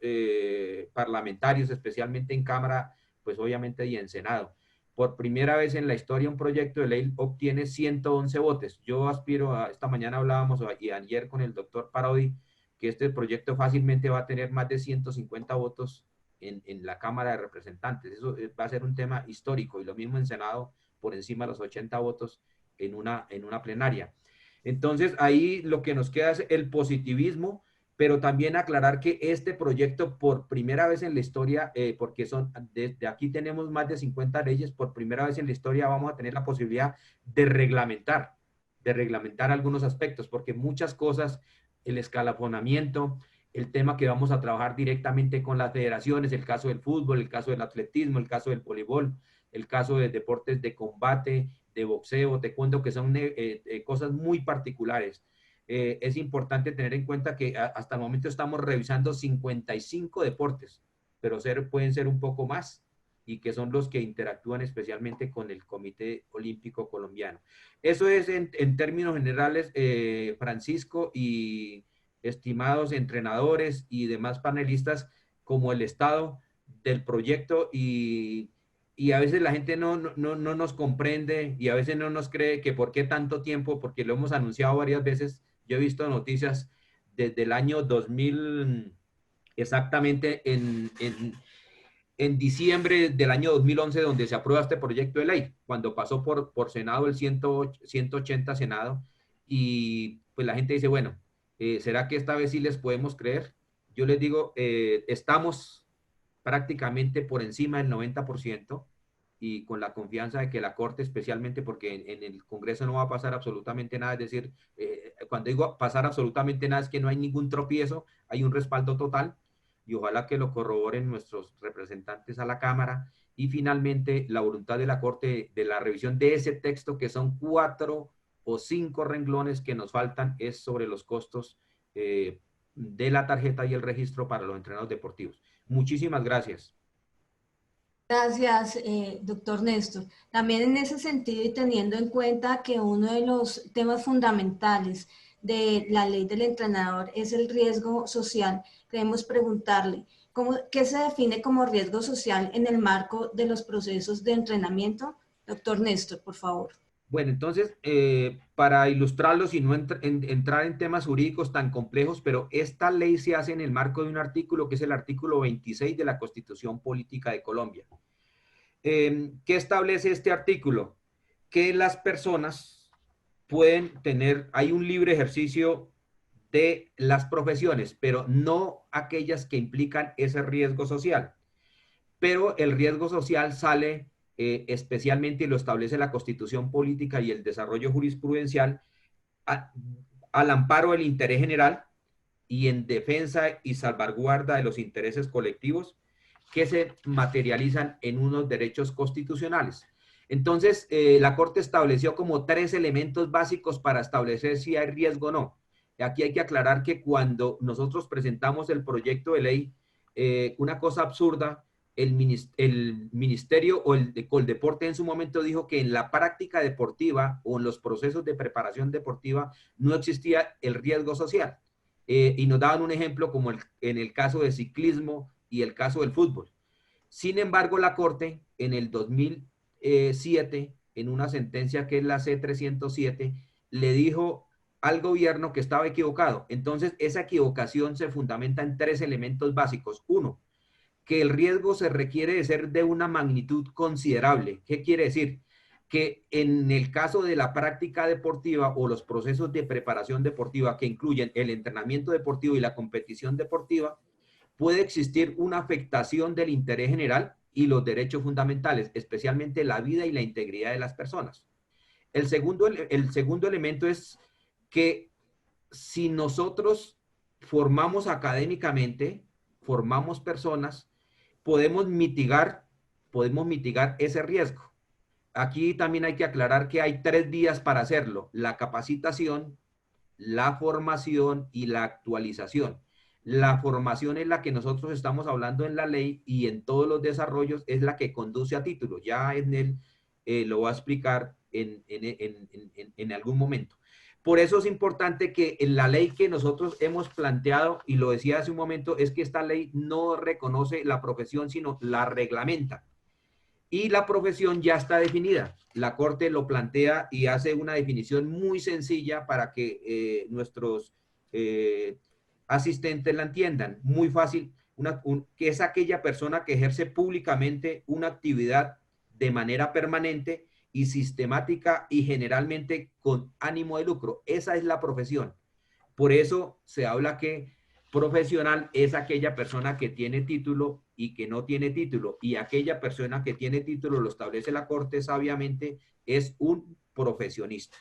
parlamentarios, especialmente en Cámara, pues obviamente y en Senado. Por primera vez en la historia un proyecto de ley obtiene 111 votos. Yo aspiro esta mañana hablábamos y ayer con el doctor Parodi, que este proyecto fácilmente va a tener más de 150 votos en la Cámara de Representantes. Eso va a ser un tema histórico y lo mismo en Senado por encima de los 80 votos en una plenaria. Entonces ahí lo que nos queda es el positivismo, pero también aclarar que este proyecto por primera vez en la historia, porque desde aquí tenemos más de 50 leyes, por primera vez en la historia vamos a tener la posibilidad de reglamentar algunos aspectos, porque muchas cosas, el escalafonamiento, el tema que vamos a trabajar directamente con las federaciones, el caso del fútbol, el caso del atletismo, el caso del voleibol, el caso de deportes de combate, de boxeo, taekwondo, que son cosas muy particulares. es importante tener en cuenta que hasta el momento estamos revisando 55 deportes, pero pueden ser un poco más, y que son los que interactúan especialmente con el Comité Olímpico Colombiano. Eso es en términos generales, Francisco, y estimados entrenadores y demás panelistas, como el estado del proyecto, y a veces la gente no nos comprende, y a veces no nos cree que por qué tanto tiempo, porque lo hemos anunciado varias veces. Yo he visto noticias desde el año 2000, exactamente en diciembre del año 2011, donde se aprueba este proyecto de ley, cuando pasó por Senado el 180 Senado, y pues la gente dice, bueno, ¿será que esta vez sí les podemos creer? Yo les digo, estamos prácticamente por encima del 90%, y con la confianza de que la Corte, especialmente porque en el Congreso no va a pasar absolutamente nada, es decir, cuando digo pasar absolutamente nada es que no hay ningún tropiezo, hay un respaldo total, y ojalá que lo corroboren nuestros representantes a la Cámara, y finalmente la voluntad de la Corte de la revisión de ese texto, que son 4 o 5 renglones que nos faltan, es sobre los costos de la tarjeta y el registro para los entrenadores deportivos. Muchísimas gracias. Gracias, doctor Néstor. También en ese sentido, y teniendo en cuenta que uno de los temas fundamentales de la ley del entrenador es el riesgo social, queremos preguntarle, ¿qué se define como riesgo social en el marco de los procesos de entrenamiento? Doctor Néstor, por favor. Bueno, entonces, para ilustrarlos y no entrar en temas jurídicos tan complejos, pero esta ley se hace en el marco de un artículo que es el artículo 26 de la Constitución Política de Colombia. ¿Qué establece este artículo? Que las personas pueden tener, hay un libre ejercicio de las profesiones, pero no aquellas que implican ese riesgo social. Pero el riesgo social sale especialmente, y lo establece la Constitución Política y el desarrollo jurisprudencial, al amparo del interés general y en defensa y salvaguarda de los intereses colectivos que se materializan en unos derechos constitucionales. Entonces, la Corte estableció como 3 elementos básicos para establecer si hay riesgo o no. Aquí hay que aclarar que cuando nosotros presentamos el proyecto de ley, una cosa absurda, el ministerio o el Coldeporte en su momento dijo que en la práctica deportiva o en los procesos de preparación deportiva no existía el riesgo social. Y nos daban un ejemplo como en el caso del ciclismo y el caso del fútbol. Sin embargo, la Corte en el 2007, en una sentencia que es la C-307, le dijo al gobierno que estaba equivocado. Entonces, esa equivocación se fundamenta en 3 elementos básicos. 1, que el riesgo se requiere de ser de una magnitud considerable. ¿Qué quiere decir? Que en el caso de la práctica deportiva o los procesos de preparación deportiva que incluyen el entrenamiento deportivo y la competición deportiva, puede existir una afectación del interés general y los derechos fundamentales, especialmente la vida y la integridad de las personas. El segundo elemento es que si nosotros formamos académicamente, formamos personas, podemos mitigar ese riesgo. Aquí también hay que aclarar que hay 3 vías para hacerlo: la capacitación, la formación y la actualización. La formación es la que nosotros estamos hablando en la ley, y en todos los desarrollos es la que conduce a título. Ya en él lo voy a explicar en algún momento. Por eso es importante que en la ley que nosotros hemos planteado, y lo decía hace un momento, es que esta ley no reconoce la profesión, sino la reglamenta. Y la profesión ya está definida. La Corte lo plantea y hace una definición muy sencilla para que nuestros asistentes la entiendan. Muy fácil, que es aquella persona que ejerce públicamente una actividad de manera permanente y sistemática y generalmente con ánimo de lucro. Esa es la profesión. Por eso se habla que profesional es aquella persona que tiene título y que no tiene título, y aquella persona que tiene título, lo establece la Corte sabiamente, es un profesionista.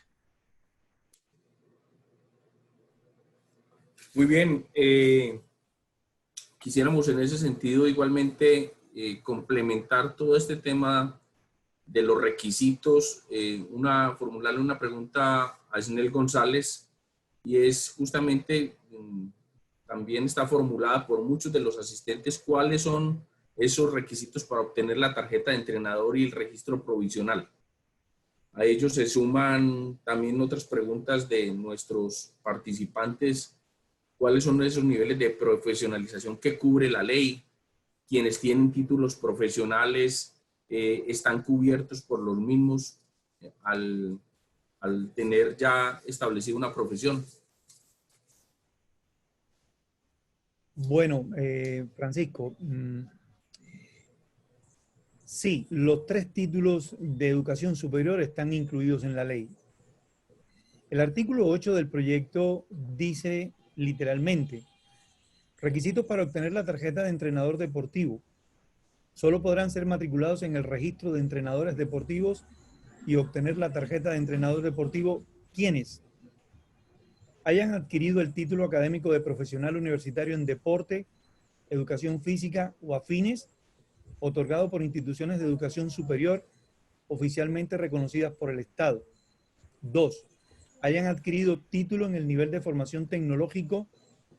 Muy bien. Quisiéramos en ese sentido igualmente complementar todo este tema de los requisitos, formularle una pregunta a Isnel González, y es justamente, también está formulada por muchos de los asistentes, cuáles son esos requisitos para obtener la tarjeta de entrenador y el registro provisional. A ellos se suman también otras preguntas de nuestros participantes, cuáles son esos niveles de profesionalización que cubre la ley, quienes tienen títulos profesionales están cubiertos por los mismos al tener ya establecida una profesión. Bueno, Francisco, sí, los 3 títulos de educación superior están incluidos en la ley. El artículo 8 del proyecto dice literalmente: requisitos para obtener la tarjeta de entrenador deportivo. Solo podrán ser matriculados en el registro de entrenadores deportivos y obtener la tarjeta de entrenador deportivo quienes hayan adquirido el título académico de profesional universitario en deporte, educación física o afines, otorgado por instituciones de educación superior oficialmente reconocidas por el Estado. 2. Hayan adquirido título en el nivel de formación tecnológico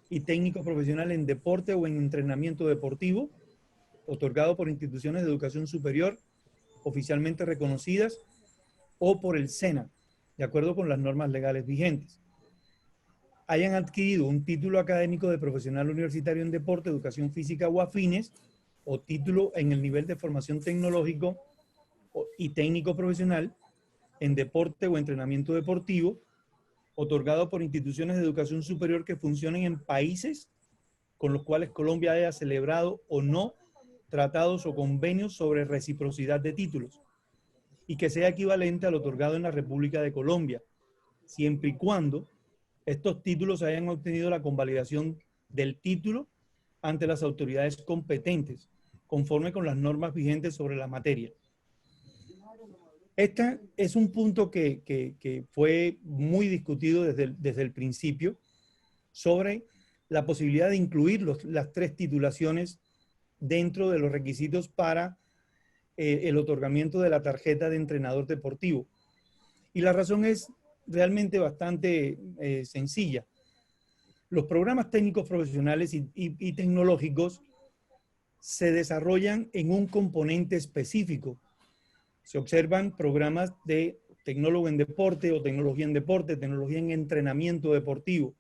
y técnico profesional en deporte o en entrenamiento deportivo, otorgado por instituciones de educación superior oficialmente reconocidas o por el SENA, de acuerdo con las normas legales vigentes. Hayan adquirido un título académico de profesional universitario en deporte, educación física o afines, o título en el nivel de formación tecnológico y técnico profesional en deporte o entrenamiento deportivo, otorgado por instituciones de educación superior que funcionen en países con los cuales Colombia haya celebrado o no tratados o convenios sobre reciprocidad de títulos, y que sea equivalente al otorgado en la República de Colombia, siempre y cuando estos títulos hayan obtenido la convalidación del título ante las autoridades competentes, conforme con las normas vigentes sobre la materia. Este es un punto que fue muy discutido desde el principio, sobre la posibilidad de incluir las 3 titulaciones dentro de los requisitos para el otorgamiento de la tarjeta de entrenador deportivo. Y la razón es realmente bastante sencilla. Los programas técnicos profesionales y tecnológicos se desarrollan en un componente específico. Se observan programas de tecnólogo en deporte o tecnología en deporte, tecnología en entrenamiento deportivo.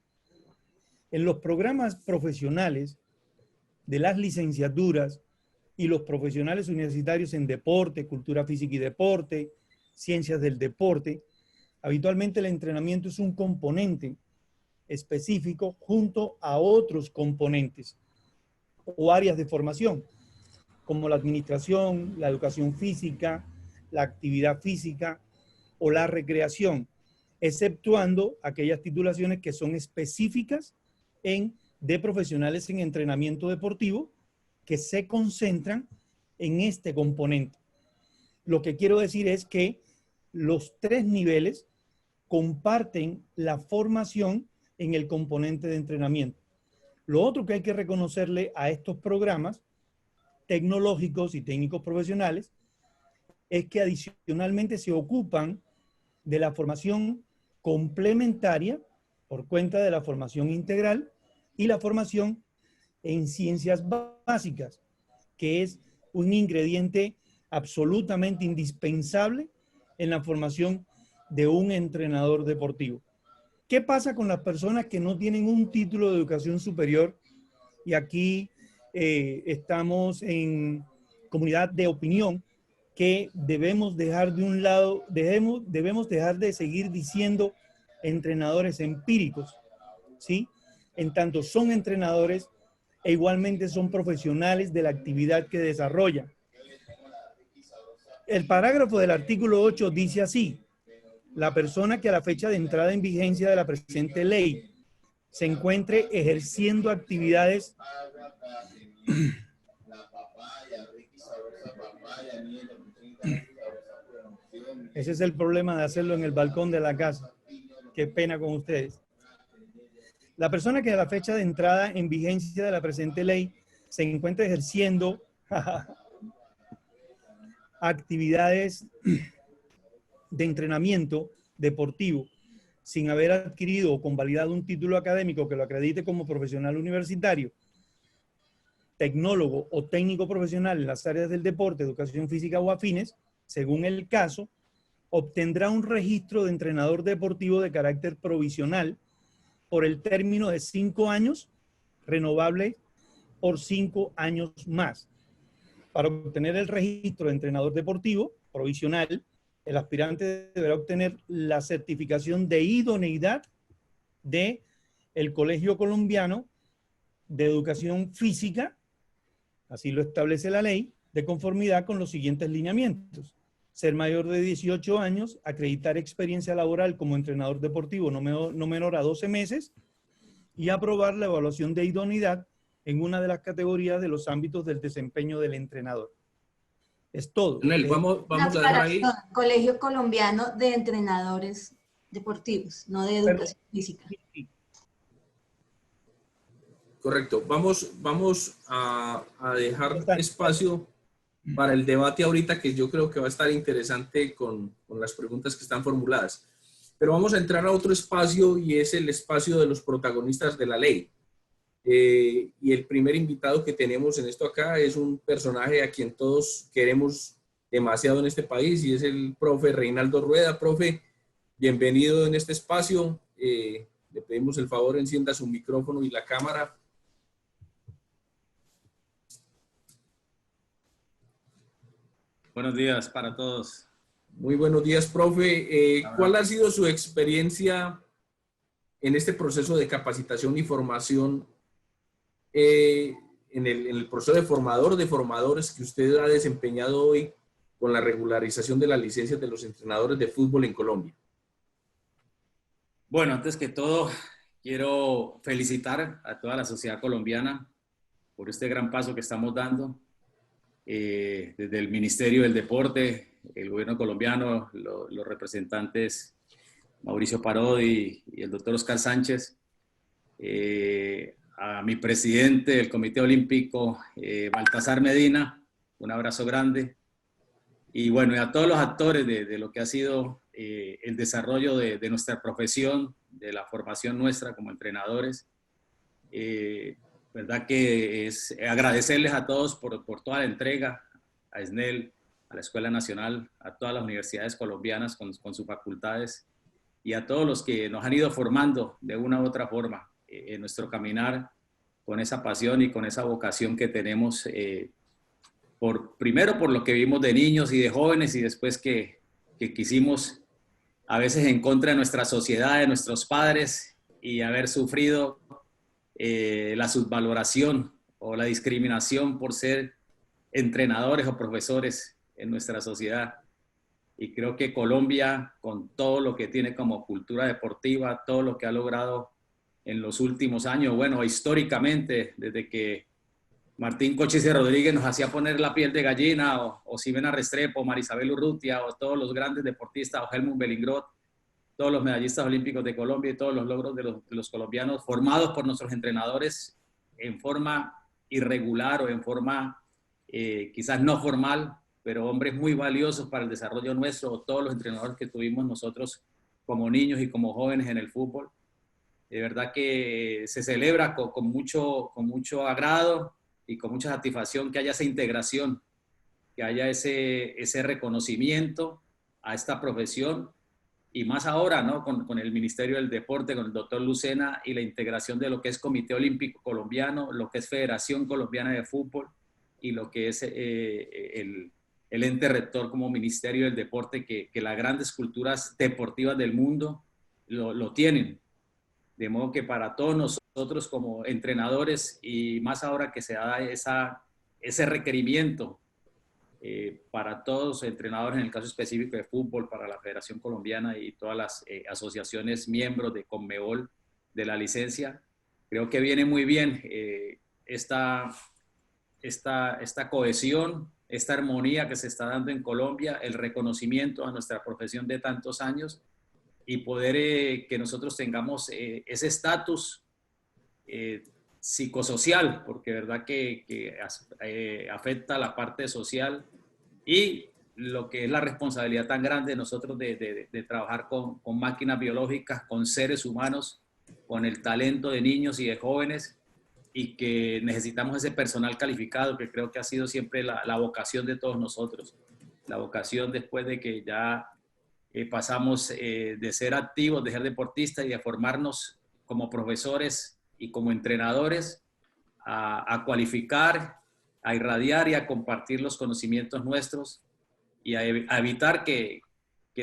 En los programas profesionales de las licenciaturas y los profesionales universitarios en deporte, cultura física y deporte, ciencias del deporte, habitualmente el entrenamiento es un componente específico junto a otros componentes o áreas de formación, como la administración, la educación física, la actividad física o la recreación, exceptuando aquellas titulaciones que son específicas de profesionales en entrenamiento deportivo que se concentran en este componente. Lo que quiero decir es que los 3 niveles comparten la formación en el componente de entrenamiento. Lo otro que hay que reconocerle a estos programas tecnológicos y técnicos profesionales es que adicionalmente se ocupan de la formación complementaria por cuenta de la formación integral y la formación en ciencias básicas, que es un ingrediente absolutamente indispensable en la formación de un entrenador deportivo. ¿Qué pasa con las personas que no tienen un título de educación superior? Y aquí estamos en comunidad de opinión que debemos dejar de un lado, debemos dejar de seguir diciendo entrenadores empíricos, ¿sí? En tanto son entrenadores e igualmente son profesionales de la actividad que desarrollan. El parágrafo del artículo 8 dice así: la persona que a la fecha de entrada en vigencia de la presente ley se encuentre ejerciendo actividades ese es el problema de hacerlo en el balcón de la casa. Qué pena con ustedes. La persona que a la fecha de entrada en vigencia de la presente ley se encuentra ejerciendo actividades de entrenamiento deportivo sin haber adquirido o convalidado un título académico que lo acredite como profesional universitario, tecnólogo o técnico profesional en las áreas del deporte, educación física o afines, según el caso, obtendrá un registro de entrenador deportivo de carácter provisional por el término de 5 años, renovable por 5 años más. Para obtener el registro de entrenador deportivo provisional, el aspirante deberá obtener la certificación de idoneidad del Colegio Colombiano de Educación Física, así lo establece la ley, de conformidad con los siguientes lineamientos: ser mayor de 18 años, acreditar experiencia laboral como entrenador deportivo no menor a 12 meses y aprobar la evaluación de idoneidad en una de las categorías de los ámbitos del desempeño del entrenador. Es todo. Vamos a dejar ahí. Colegio Colombiano de Entrenadores Deportivos, no de Educación Física. Correcto. Vamos a dejar espacio para el debate ahorita, que yo creo que va a estar interesante con las preguntas que están formuladas. Pero vamos a entrar a otro espacio, y es el espacio de los protagonistas de la ley. Y el primer invitado que tenemos en esto acá es un personaje a quien todos queremos demasiado en este país, y es el profe Reinaldo Rueda. Profe, bienvenido en este espacio. Le pedimos el favor, encienda su micrófono y la cámara. Buenos días para todos. Muy buenos días, profe. ¿Cuál ha sido su experiencia en este proceso de capacitación y formación, en el proceso de formador de formadores que usted ha desempeñado hoy con la regularización de las licencias de los entrenadores de fútbol en Colombia? Bueno, antes que todo, quiero felicitar a toda la sociedad colombiana por este gran paso que estamos dando. Desde el Ministerio del Deporte, el gobierno colombiano, los representantes Mauricio Parodi y el doctor Oscar Sánchez, a mi presidente del Comité Olímpico, Baltasar Medina, un abrazo grande, y bueno, y a todos los actores de lo que ha sido el desarrollo de nuestra profesión, de la formación nuestra como entrenadores. Verdad que es agradecerles a todos por toda la entrega, a SNEL, a la Escuela Nacional, a todas las universidades colombianas con sus facultades, y a todos los que nos han ido formando de una u otra forma en nuestro caminar, con esa pasión y con esa vocación que tenemos, primero por lo que vimos de niños y de jóvenes, y después que quisimos, a veces en contra de nuestra sociedad, de nuestros padres, y haber sufrido la subvaloración o la discriminación por ser entrenadores o profesores en nuestra sociedad. Y creo que Colombia, con todo lo que tiene como cultura deportiva, todo lo que ha logrado en los últimos años, bueno, históricamente, desde que Martín Cochise Rodríguez nos hacía poner la piel de gallina, o Ximena Restrepo, Marisabel Urrutia, o todos los grandes deportistas, o Helmut Bellingrot, todos los medallistas olímpicos de Colombia y todos los logros de los colombianos formados por nuestros entrenadores en forma irregular o en forma quizás no formal, pero hombres muy valiosos para el desarrollo nuestro, o todos los entrenadores que tuvimos nosotros como niños y como jóvenes en el fútbol. De verdad que se celebra con mucho agrado y con mucha satisfacción que haya esa integración, que haya ese reconocimiento a esta profesión, y más ahora, ¿no? Con el Ministerio del Deporte, con el doctor Lucena, y la integración de lo que es Comité Olímpico Colombiano, lo que es Federación Colombiana de Fútbol, y lo que es el ente rector como Ministerio del Deporte, que las grandes culturas deportivas del mundo lo tienen. De modo que para todos nosotros como entrenadores, y más ahora que se da ese requerimiento para todos los entrenadores, en el caso específico de fútbol, para la Federación Colombiana y todas las asociaciones miembros de Conmebol de la licencia, creo que viene muy bien esta cohesión, esta armonía que se está dando en Colombia, el reconocimiento a nuestra profesión de tantos años, y poder que nosotros tengamos ese estatus psicosocial, porque verdad que afecta a la parte social, y lo que es la responsabilidad tan grande de nosotros de trabajar con máquinas biológicas, con seres humanos, con el talento de niños y de jóvenes, y que necesitamos ese personal calificado, que creo que ha sido siempre la vocación de todos nosotros. La vocación después de que ya pasamos de ser activos, de ser deportistas y de formarnos como profesores y como entrenadores, a cualificar, a irradiar y a compartir los conocimientos nuestros y a evitar que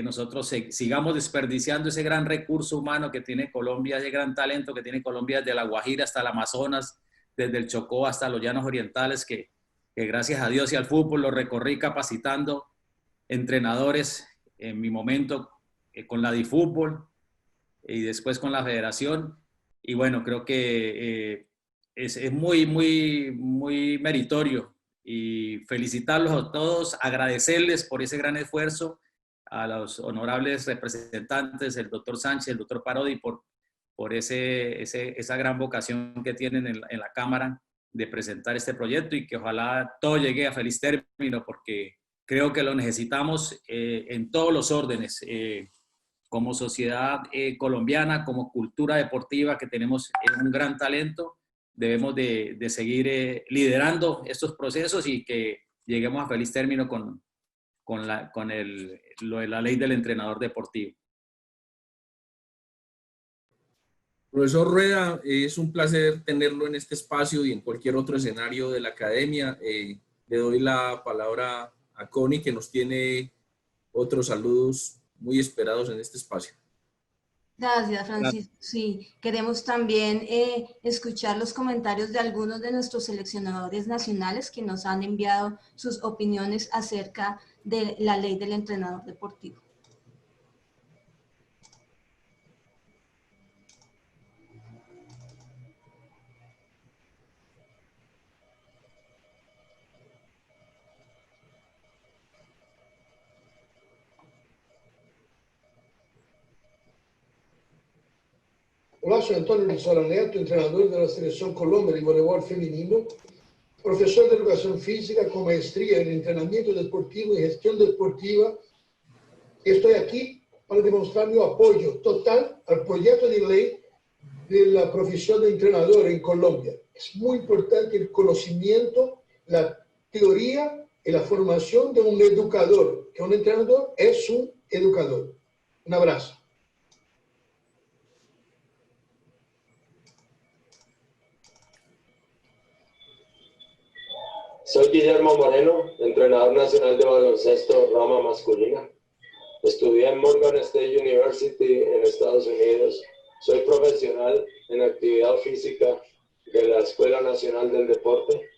nosotros sigamos desperdiciando ese gran recurso humano que tiene Colombia, ese gran talento que tiene Colombia, desde la Guajira hasta el Amazonas, desde el Chocó hasta los llanos orientales, que gracias a Dios y al fútbol lo recorrí capacitando entrenadores en mi momento con la DiFútbol y después con la federación. Y bueno, creo que es muy, muy, muy meritorio, y felicitarlos a todos, agradecerles por ese gran esfuerzo, a los honorables representantes, el doctor Sánchez, el doctor Parodi, por esa gran vocación que tienen en la Cámara de presentar este proyecto, y que ojalá todo llegue a feliz término, porque creo que lo necesitamos en todos los órdenes, como sociedad colombiana, como cultura deportiva, que tenemos un gran talento. Debemos de seguir liderando estos procesos y que lleguemos a feliz término con lo de la ley del entrenador deportivo. Profesor Rueda, es un placer tenerlo en este espacio y en cualquier otro escenario de la academia. Le doy la palabra a Connie, que nos tiene otros saludos muy esperados en este espacio. Gracias, Francisco. Sí, queremos también escuchar los comentarios de algunos de nuestros seleccionadores nacionales que nos han enviado sus opiniones acerca de la ley del entrenador deportivo. Hola, soy Antonio Rizola Neto, entrenador de la Selección Colombia de voleibol femenino, profesor de educación física con maestría en entrenamiento deportivo y gestión deportiva. Estoy aquí para demostrar mi apoyo total al proyecto de ley de la profesión de entrenador en Colombia. Es muy importante el conocimiento, la teoría y la formación de un educador, que un entrenador es un educador. Un abrazo. Soy Guillermo Moreno, entrenador nacional de baloncesto rama masculina. Estudié en Morgan State University en Estados Unidos. Soy profesional en actividad física de la Escuela Nacional del Deporte.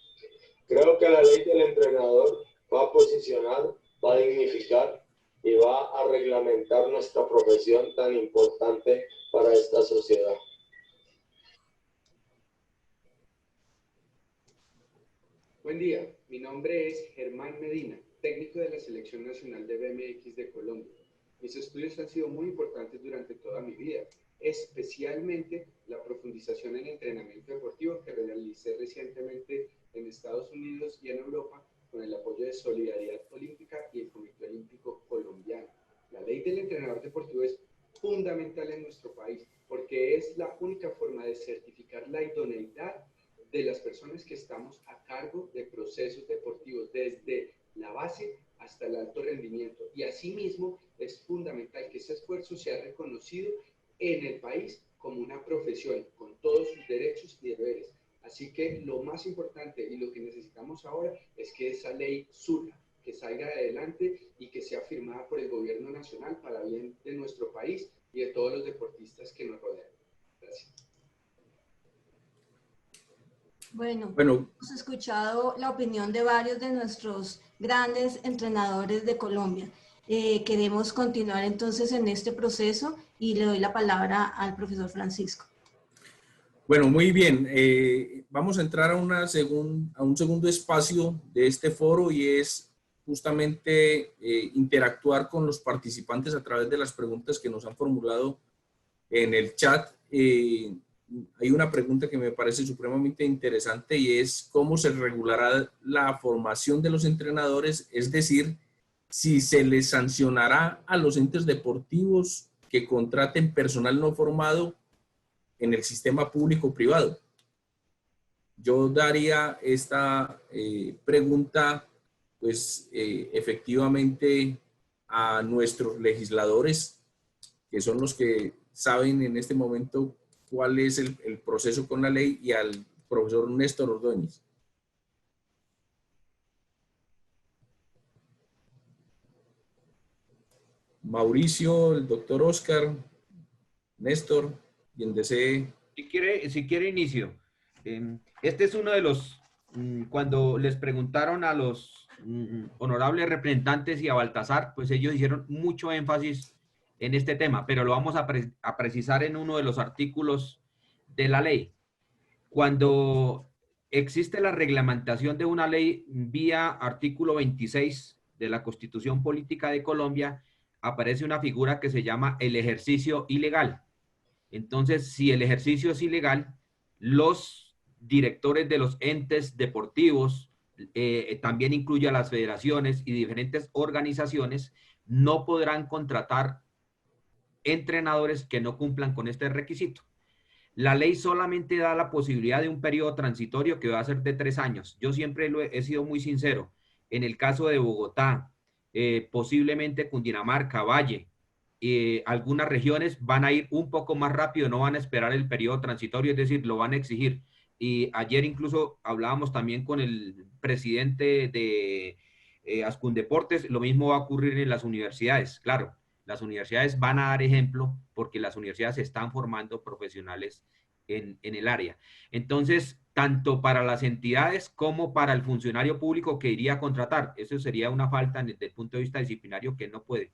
Creo que la ley del entrenador va a posicionar, va a dignificar y va a reglamentar nuestra profesión tan importante para esta sociedad. Buen día, mi nombre es Germán Medina, técnico de la Selección Nacional de BMX de Colombia. Mis estudios han sido muy importantes durante toda mi vida, especialmente la profundización en entrenamiento deportivo que realicé recientemente en Estados Unidos y en Europa con el apoyo de Solidaridad Olímpica y el Comité Olímpico Colombiano. La ley del entrenador deportivo es fundamental en nuestro país porque es la única forma de certificar la idoneidad de las personas que estamos a cargo de procesos deportivos desde la base hasta el alto rendimiento. Y asimismo es fundamental que ese esfuerzo sea reconocido en el país como una profesión con todos sus derechos y deberes. Así que lo más importante y lo que necesitamos ahora es que esa ley surja, que salga adelante y que sea firmada por el gobierno nacional para bien de nuestro país y de todos los deportistas que nos rodean. Gracias. Bueno, hemos escuchado la opinión de varios de nuestros grandes entrenadores de Colombia. Queremos continuar entonces en este proceso y le doy la palabra al profesor Francisco. Bueno, muy bien. Vamos a entrar a un segundo espacio de este foro y es justamente interactuar con los participantes a través de las preguntas que nos han formulado en el chat. Hay una pregunta que me parece supremamente interesante y es cómo se regulará la formación de los entrenadores, es decir, si se les sancionará a los entes deportivos que contraten personal no formado en el sistema público-privado. Yo daría esta pregunta, pues, efectivamente a nuestros legisladores, que son los que saben en este momento cuál es el proceso con la ley, y al profesor Néstor Ordóñez. Mauricio, el doctor Oscar, Néstor, quien desee. Si quiere inicio. Este es uno de los, cuando les preguntaron a los honorables representantes y a Baltasar, pues ellos hicieron mucho énfasis en este tema, pero lo vamos a precisar en uno de los artículos de la ley. Cuando existe la reglamentación de una ley vía artículo 26 de la Constitución Política de Colombia, aparece una figura que se llama el ejercicio ilegal. Entonces, si el ejercicio es ilegal, los directores de los entes deportivos, también incluye a las federaciones y diferentes organizaciones, no podrán contratar entrenadores que no cumplan con este requisito. La ley solamente da la posibilidad de un periodo transitorio que va a ser de 3 años. Yo siempre he sido muy sincero. En el caso de Bogotá, posiblemente Cundinamarca, Valle, algunas regiones van a ir un poco más rápido, no van a esperar el periodo transitorio, es decir, lo van a exigir. Y ayer incluso hablábamos también con el presidente de Ascundeportes, lo mismo va a ocurrir en las universidades. Claro, las universidades van a dar ejemplo porque las universidades están formando profesionales en el área. Entonces, tanto para las entidades como para el funcionario público que iría a contratar, eso sería una falta desde el punto de vista disciplinario que no puede.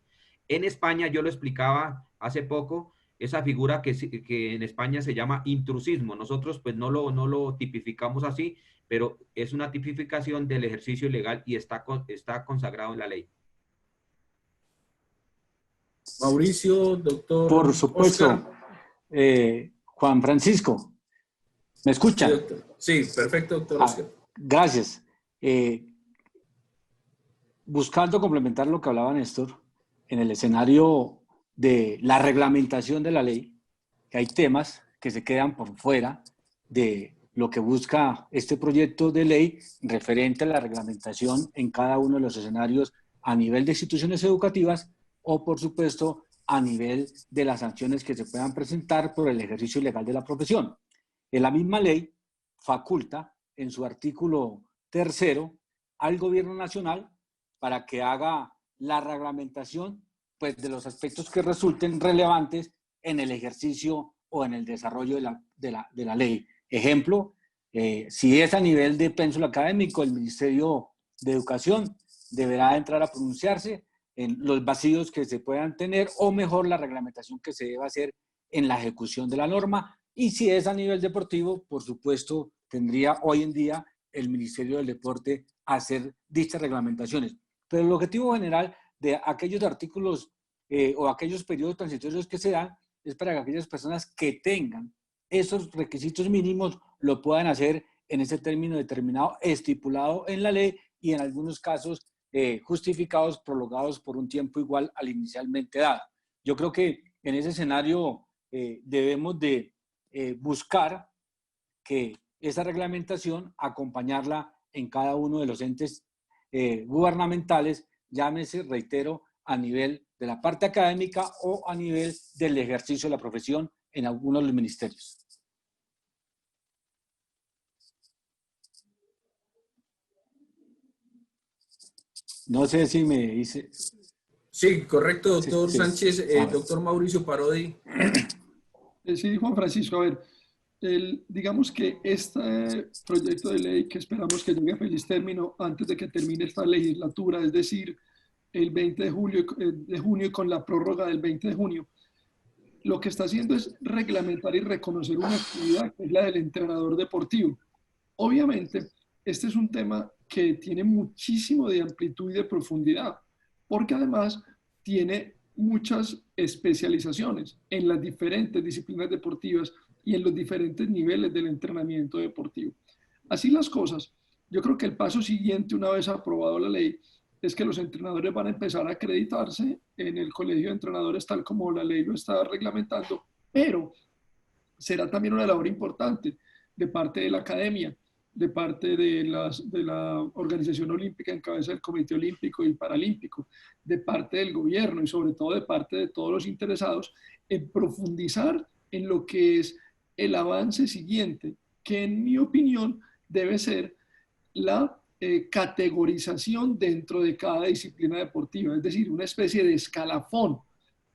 En España, yo lo explicaba hace poco, esa figura que en España se llama intrusismo. Nosotros pues no lo tipificamos así, pero es una tipificación del ejercicio ilegal y está consagrado en la ley. Mauricio, doctor. Por supuesto. Juan Francisco, ¿me escuchan? Sí, perfecto, doctor Oscar. Gracias. Buscando complementar lo que hablaba Néstor, en el escenario de la reglamentación de la ley, que hay temas que se quedan por fuera de lo que busca este proyecto de ley referente a la reglamentación en cada uno de los escenarios a nivel de instituciones educativas o, por supuesto, a nivel de las sanciones que se puedan presentar por el ejercicio ilegal de la profesión. En la misma ley faculta en su artículo 3 al Gobierno Nacional para que haga la reglamentación pues, de los aspectos que resulten relevantes en el ejercicio o en el desarrollo de la ley. Ejemplo, si es a nivel de pénsul académico, el Ministerio de Educación deberá entrar a pronunciarse en los vacíos que se puedan tener o mejor la reglamentación que se deba hacer en la ejecución de la norma. Y si es a nivel deportivo, por supuesto, tendría hoy en día el Ministerio del Deporte hacer dichas reglamentaciones. Pero el objetivo general de aquellos artículos o aquellos periodos transitorios que se dan es para que aquellas personas que tengan esos requisitos mínimos lo puedan hacer en ese término determinado, estipulado en la ley y en algunos casos justificados, prolongados por un tiempo igual al inicialmente dado. Yo creo que en ese escenario debemos de buscar que esa reglamentación acompañarla en cada uno de los entes gubernamentales, llámese, reitero, a nivel de la parte académica o a nivel del ejercicio de la profesión en algunos de los ministerios. No sé si me dice... Sí, correcto, doctor Sí. Sánchez. Doctor Mauricio Parodi. Sí, Juan Francisco, a ver, digamos que este proyecto de ley que esperamos que llegue a feliz término antes de que termine esta legislatura, es decir, el 20 de junio y con la prórroga del 20 de junio, lo que está haciendo es reglamentar y reconocer una actividad que es la del entrenador deportivo. Obviamente, este es un tema que tiene muchísimo de amplitud y de profundidad, porque además tiene muchas especializaciones en las diferentes disciplinas deportivas y en los diferentes niveles del entrenamiento deportivo. Así las cosas, yo creo que el paso siguiente, una vez aprobado la ley, es que los entrenadores van a empezar a acreditarse en el colegio de entrenadores tal como la ley lo está reglamentando, pero será también una labor importante de parte de la academia, de parte de la Organización Olímpica en cabeza del Comité Olímpico y Paralímpico, de parte del gobierno y sobre todo de parte de todos los interesados en profundizar en lo que es el avance siguiente, que en mi opinión debe ser la categorización dentro de cada disciplina deportiva, es decir, una especie de escalafón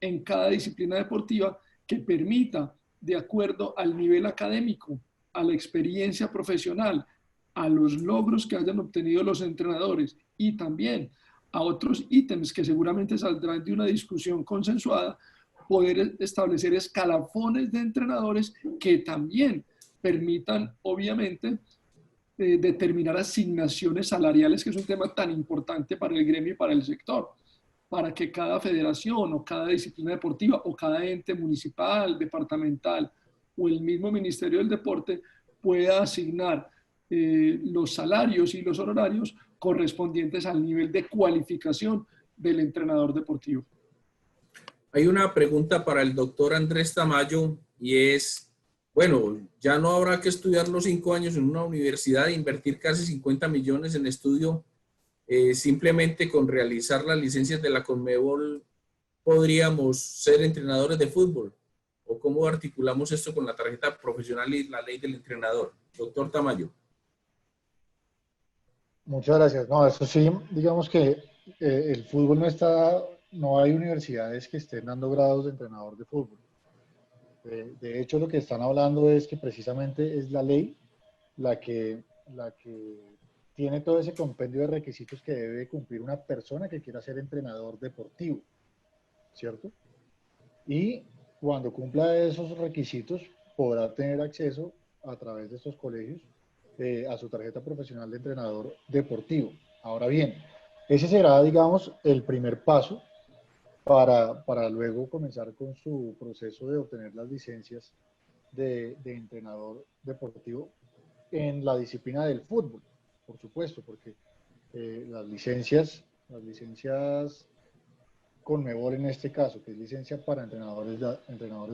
en cada disciplina deportiva que permita, de acuerdo al nivel académico, a la experiencia profesional, a los logros que hayan obtenido los entrenadores y también a otros ítems que seguramente saldrán de una discusión consensuada, poder establecer escalafones de entrenadores que también permitan, obviamente, determinar asignaciones salariales, que es un tema tan importante para el gremio y para el sector, para que cada federación o cada disciplina deportiva o cada ente municipal, departamental o el mismo Ministerio del Deporte pueda asignar los salarios y los honorarios correspondientes al nivel de cualificación del entrenador deportivo. Hay una pregunta para el doctor Andrés Tamayo y es, bueno, ya no habrá que estudiar los 5 años en una universidad e invertir casi 50 millones en estudio, simplemente con realizar las licencias de la Conmebol podríamos ser entrenadores de fútbol. ¿O cómo articulamos esto con la tarjeta profesional y la ley del entrenador? Doctor Tamayo. Muchas gracias. No, eso sí, digamos que el fútbol no hay universidades que estén dando grados de entrenador de fútbol. De hecho, lo que están hablando es que precisamente es la ley la que tiene todo ese compendio de requisitos que debe cumplir una persona que quiera ser entrenador deportivo, ¿cierto? Y cuando cumpla esos requisitos, podrá tener acceso a través de estos colegios a su tarjeta profesional de entrenador deportivo. Ahora bien, ese será, digamos, el primer paso para luego comenzar con su proceso de obtener las licencias de entrenador deportivo en la disciplina del fútbol, por supuesto, porque las licencias Conmebol en este caso, que es licencia para entrenadores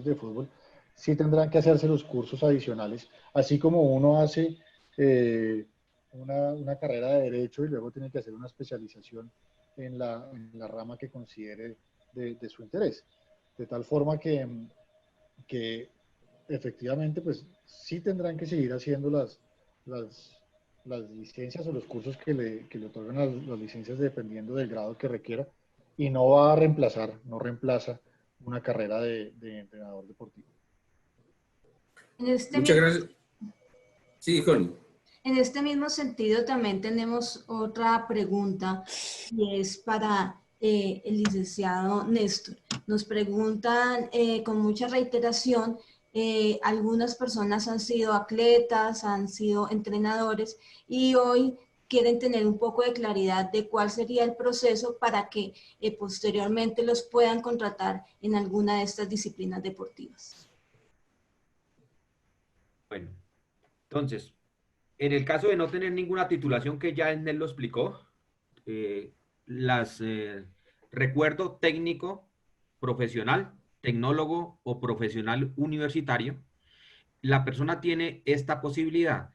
de fútbol, sí tendrán que hacerse los cursos adicionales, así como uno hace una carrera de derecho y luego tiene que hacer una especialización en la rama que considere de su interés. De tal forma que efectivamente pues sí tendrán que seguir haciendo las licencias o los cursos que le otorgan las licencias dependiendo del grado que requiera, y no va a no reemplaza una carrera de entrenador deportivo. Muchas gracias. Sí, Connie. En este mismo sentido también tenemos otra pregunta y es para el licenciado Néstor. Nos preguntan con mucha reiteración, algunas personas han sido atletas, han sido entrenadores y hoy quieren tener un poco de claridad de cuál sería el proceso para que posteriormente los puedan contratar en alguna de estas disciplinas deportivas. Bueno, entonces, en el caso de no tener ninguna titulación, que ya él lo explicó, recuerdo técnico, profesional, tecnólogo o profesional universitario, la persona tiene esta posibilidad: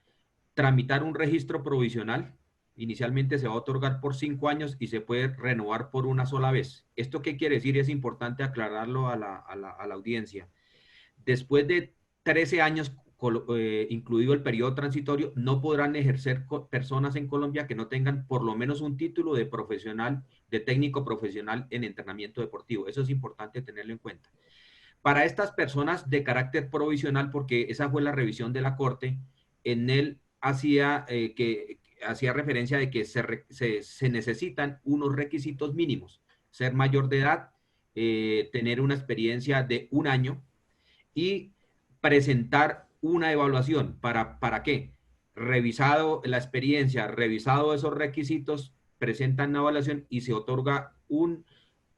tramitar un registro provisional. Inicialmente se va a otorgar por 5 años y se puede renovar por una sola vez. ¿Esto qué quiere decir? Es importante aclararlo a la audiencia. Después de 13 años, incluido el periodo transitorio, no podrán ejercer personas en Colombia que no tengan por lo menos un título de profesional, de técnico profesional en entrenamiento deportivo. Eso es importante tenerlo en cuenta. Para estas personas de carácter provisional, porque esa fue la revisión de la Corte, en él hacía referencia de que se necesitan unos requisitos mínimos: ser mayor de edad, tener una experiencia de 1 año y presentar una evaluación. ¿Para qué? Revisado la experiencia, revisado esos requisitos, presentan una evaluación y se otorga un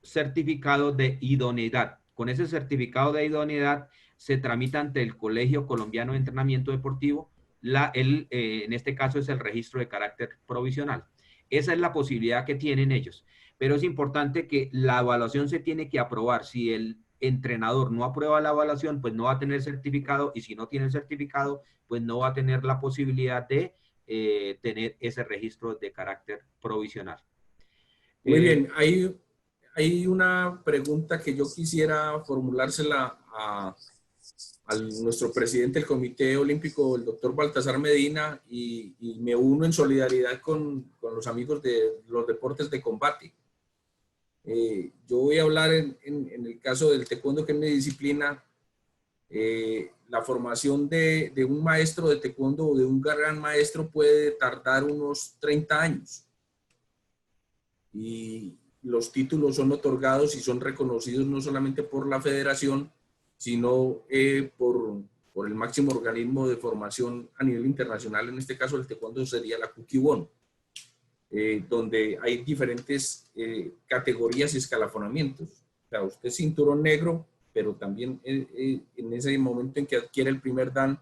certificado de idoneidad. Con ese certificado de idoneidad se tramita ante el Colegio Colombiano de Entrenamiento Deportivo. En este caso es el registro de carácter provisional. Esa es la posibilidad que tienen ellos. Pero es importante que la evaluación se tiene que aprobar. Si el entrenador no aprueba la evaluación, pues no va a tener certificado, y si no tiene certificado, pues no va a tener la posibilidad de tener ese registro de carácter provisional. Muy bien, hay una pregunta que yo quisiera formulársela a nuestro presidente del Comité Olímpico, el doctor Baltasar Medina, y me uno en solidaridad con los amigos de los deportes de combate. Yo voy a hablar en el caso del taekwondo, que es mi disciplina. La formación de un maestro de taekwondo o de un gran maestro puede tardar unos 30 años. Y los títulos son otorgados y son reconocidos no solamente por la federación, sino por el máximo organismo de formación a nivel internacional. En este caso el taekwondo sería la Kukkiwon, donde hay diferentes categorías y escalafonamientos. O sea, usted es cinturón negro, pero también en ese momento en que adquiere el primer dan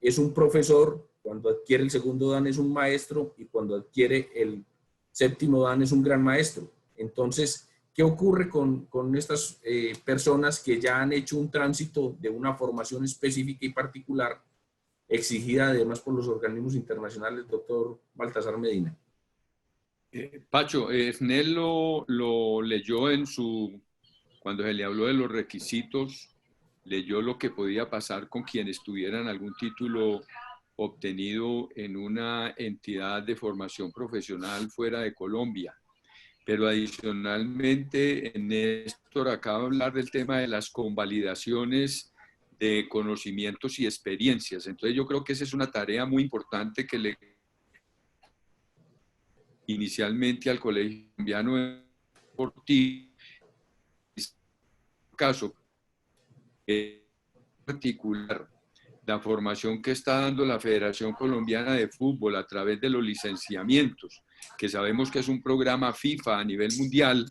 es un profesor, cuando adquiere el segundo dan es un maestro, y cuando adquiere el séptimo dan es un gran maestro. Entonces, ¿qué ocurre con estas personas que ya han hecho un tránsito de una formación específica y particular, exigida además por los organismos internacionales, doctor Baltasar Medina? Pacho, Snell lo leyó cuando se le habló de los requisitos, leyó lo que podía pasar con quienes tuvieran algún título obtenido en una entidad de formación profesional fuera de Colombia. Pero adicionalmente, Néstor acaba de hablar del tema de las convalidaciones de conocimientos y experiencias. Entonces yo creo que esa es una tarea muy importante que le inicialmente al Colegio Colombiano Deportivo, caso particular, la formación que está dando la Federación Colombiana de Fútbol a través de los licenciamientos, que sabemos que es un programa FIFA a nivel mundial,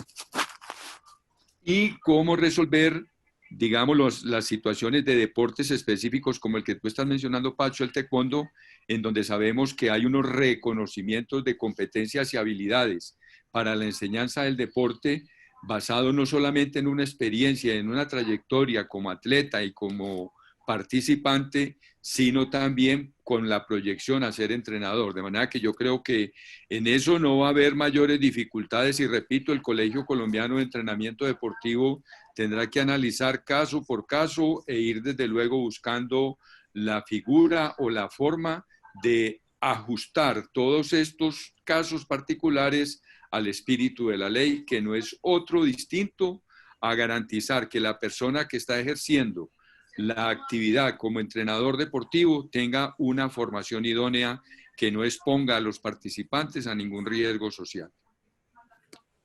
y cómo resolver, digamos, las situaciones de deportes específicos como el que tú estás mencionando, Pacho, el taekwondo, en donde sabemos que hay unos reconocimientos de competencias y habilidades para la enseñanza del deporte, basado no solamente en una experiencia, en una trayectoria como atleta y como participante, sino también con la proyección a ser entrenador. De manera que yo creo que en eso no va a haber mayores dificultades, y repito, el Colegio Colombiano de Entrenamiento Deportivo tendrá que analizar caso por caso e ir desde luego buscando la figura o la forma de ajustar todos estos casos particulares al espíritu de la ley, que no es otro distinto a garantizar que la persona que está ejerciendo la actividad como entrenador deportivo tenga una formación idónea que no exponga a los participantes a ningún riesgo social.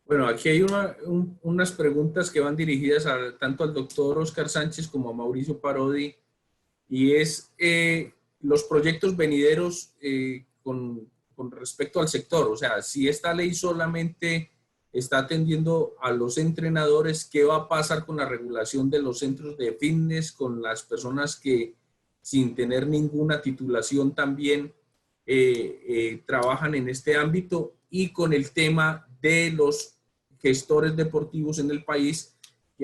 Bueno, aquí hay unas preguntas que van dirigidas tanto al doctor Oscar Sánchez como a Mauricio Parodi, y es los proyectos venideros con respecto al sector. O sea, si esta ley solamente está atendiendo a los entrenadores, ¿qué va a pasar con la regulación de los centros de fitness, con las personas que sin tener ninguna titulación también trabajan en este ámbito, y con el tema de los gestores deportivos en el país,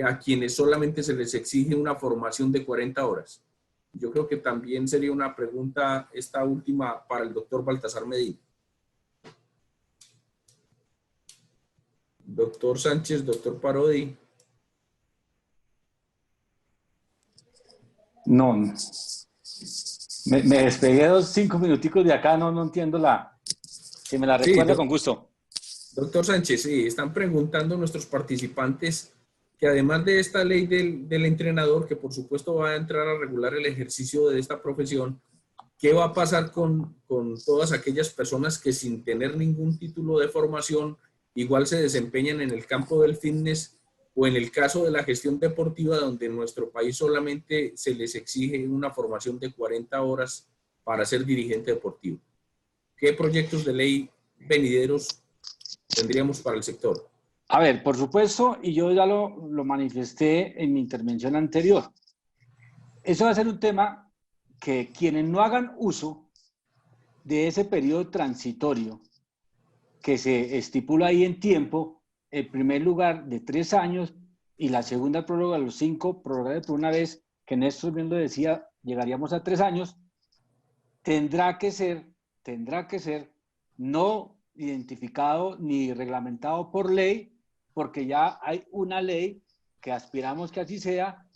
a quienes solamente se les exige una formación de 40 horas? Yo creo que también sería una pregunta esta última para el doctor Baltasar Medina. Doctor Sánchez, doctor Parodi. No, me despegué 5 minuticos de acá, no entiendo si me la recuerda, sí, con gusto. Doctor Sánchez, sí, están preguntando nuestros participantes que además de esta ley del entrenador, que por supuesto va a entrar a regular el ejercicio de esta profesión, ¿qué va a pasar con todas aquellas personas que sin tener ningún título de formación igual se desempeñan en el campo del fitness, o en el caso de la gestión deportiva, donde en nuestro país solamente se les exige una formación de 40 horas para ser dirigente deportivo? ¿Qué proyectos de ley venideros tendríamos para el sector? A ver, por supuesto, y yo ya lo manifesté en mi intervención anterior. Eso va a ser un tema que quienes no hagan uso de ese periodo transitorio, que se estipula ahí en tiempo, el primer lugar de 3 años y la segunda prórroga de los 5, prorrogar por una vez, que Néstor bien lo decía, llegaríamos a 3 años, tendrá que ser no identificado ni reglamentado por ley, porque ya hay una ley que aspiramos que así sea,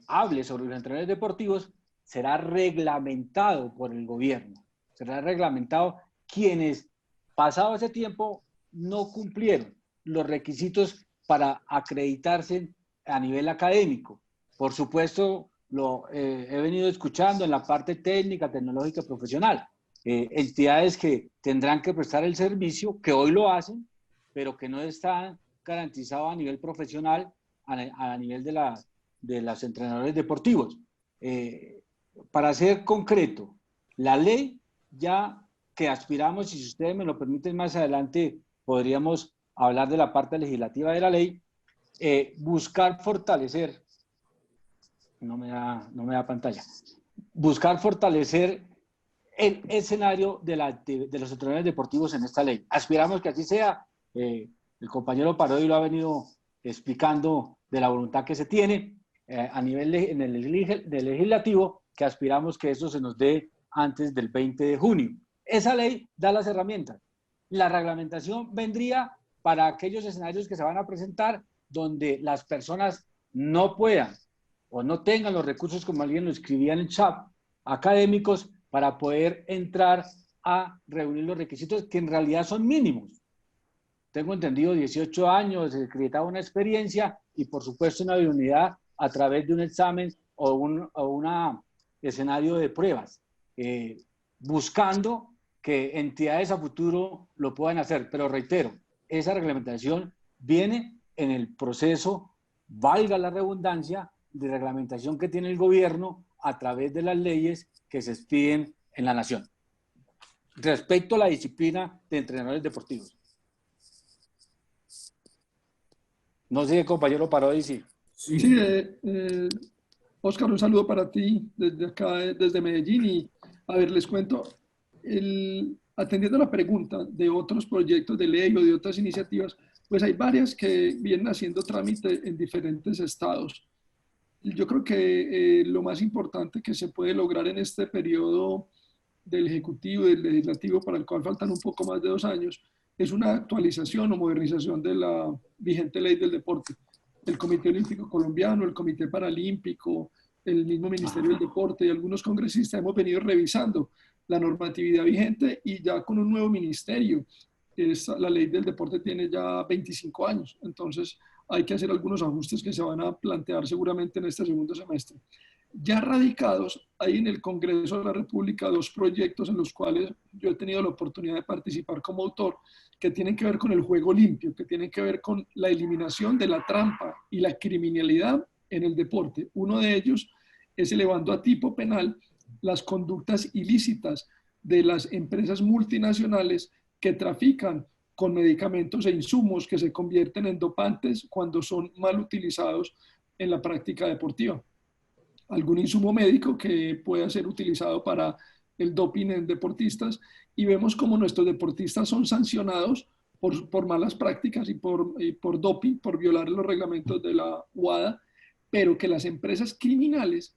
hable sobre los entrenadores deportivos, será reglamentado por el gobierno, será reglamentado quienes pasado ese tiempo no cumplieron los requisitos para acreditarse a nivel académico. Por supuesto, lo he venido escuchando en la parte técnica, tecnológica, profesional. Entidades que tendrán que prestar el servicio, que hoy lo hacen, pero que no están garantizados a nivel profesional, a nivel de los entrenadores deportivos. Para ser concreto, la ley ya que aspiramos, y si ustedes me lo permiten más adelante, podríamos hablar de la parte legislativa de la ley, buscar fortalecer, no me da pantalla, buscar fortalecer el escenario de los entrenadores deportivos en esta ley. Aspiramos que así sea. El compañero Parodi lo ha venido explicando de la voluntad que se tiene a nivel del legislativo, que aspiramos que eso se nos dé antes del 20 de junio. Esa ley da las herramientas. La reglamentación vendría para aquellos escenarios que se van a presentar donde las personas no puedan o no tengan los recursos, como alguien lo escribía en el chat, académicos, para poder entrar a reunir los requisitos que en realidad son mínimos. Tengo entendido 18 años, acreditaba una experiencia y por supuesto una habilidad a través de un examen o un escenario de pruebas, buscando que entidades a futuro lo puedan hacer. Pero reitero, esa reglamentación viene en el proceso, valga la redundancia, de reglamentación que tiene el gobierno a través de las leyes que se expiden en la nación. Respecto a la disciplina de entrenadores deportivos. No sé, compañero Parodi, sí. Sí, Óscar, un saludo para ti desde acá, desde Medellín. Y a ver, les cuento, atendiendo a la pregunta de otros proyectos de ley o de otras iniciativas, pues hay varias que vienen haciendo trámite en diferentes estados. Yo creo que lo más importante que se puede lograr en este periodo del Ejecutivo y del Legislativo, para el cual faltan un poco más de 2 años, es una actualización o modernización de la vigente ley del deporte. El Comité Olímpico Colombiano, el Comité Paralímpico, el mismo Ministerio del Deporte y algunos congresistas hemos venido revisando la normatividad vigente y ya con un nuevo ministerio. La ley del deporte tiene ya 25 años, entonces hay que hacer algunos ajustes que se van a plantear seguramente en este segundo semestre. Ya radicados, hay en el Congreso de la República 2 proyectos en los cuales yo he tenido la oportunidad de participar como autor, que tienen que ver con el juego limpio, que tienen que ver con la eliminación de la trampa y la criminalidad en el deporte. Uno de ellos es elevando a tipo penal las conductas ilícitas de las empresas multinacionales que trafican con medicamentos e insumos que se convierten en dopantes cuando son mal utilizados en la práctica deportiva. Algún insumo médico que pueda ser utilizado para el doping en deportistas, y vemos como nuestros deportistas son sancionados por malas prácticas y por doping, por violar los reglamentos de la UADA, pero que las empresas criminales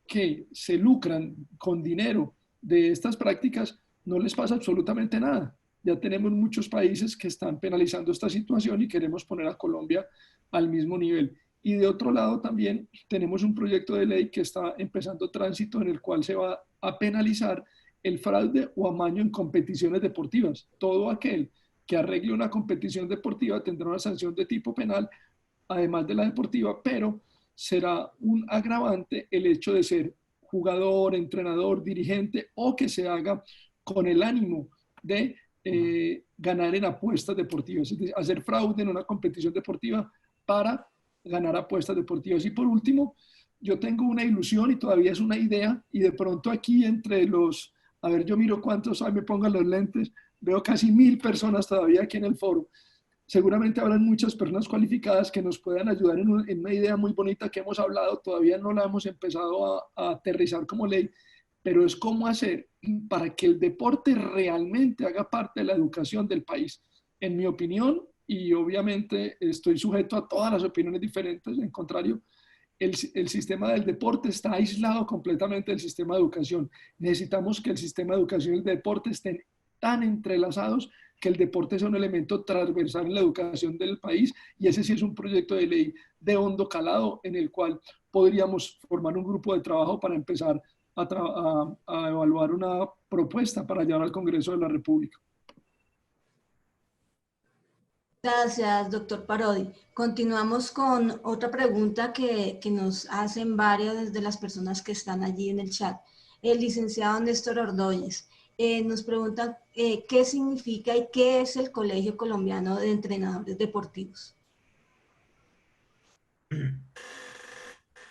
que se lucran con dinero de estas prácticas no les pasa absolutamente nada. Ya tenemos muchos países que están penalizando esta situación y queremos poner a Colombia al mismo nivel. Y de otro lado también tenemos un proyecto de ley que está empezando tránsito en el cual se va a penalizar el fraude o amaño en competiciones deportivas. Todo aquel que arregle una competición deportiva tendrá una sanción de tipo penal, además de la deportiva, pero será un agravante el hecho de ser jugador, entrenador, dirigente o que se haga con el ánimo de ganar en apuestas deportivas, es decir, hacer fraude en una competición deportiva para ganar apuestas deportivas. Y por último, yo tengo una ilusión y todavía es una idea, y de pronto aquí entre los, a ver, yo miro cuántos hay, me pongan los lentes, veo casi 1000 personas todavía aquí en el foro. Seguramente habrán muchas personas cualificadas que nos puedan ayudar en una idea muy bonita que hemos hablado, todavía no la hemos empezado a aterrizar como ley, pero es cómo hacer para que el deporte realmente haga parte de la educación del país. En mi opinión, y obviamente estoy sujeto a todas las opiniones diferentes, en contrario, el sistema del deporte está aislado completamente del sistema de educación. Necesitamos que el sistema de educación y el deporte estén tan entrelazados que el deporte sea un elemento transversal en la educación del país, y ese sí es un proyecto de ley de hondo calado en el cual podríamos formar un grupo de trabajo para empezar a evaluar una propuesta para llevar al Congreso de la República. Gracias, doctor Parodi. Continuamos con otra pregunta que nos hacen varias de las personas que están allí en el chat. El licenciado Néstor Ordóñez nos pregunta qué significa y qué es el Colegio Colombiano de Entrenadores Deportivos.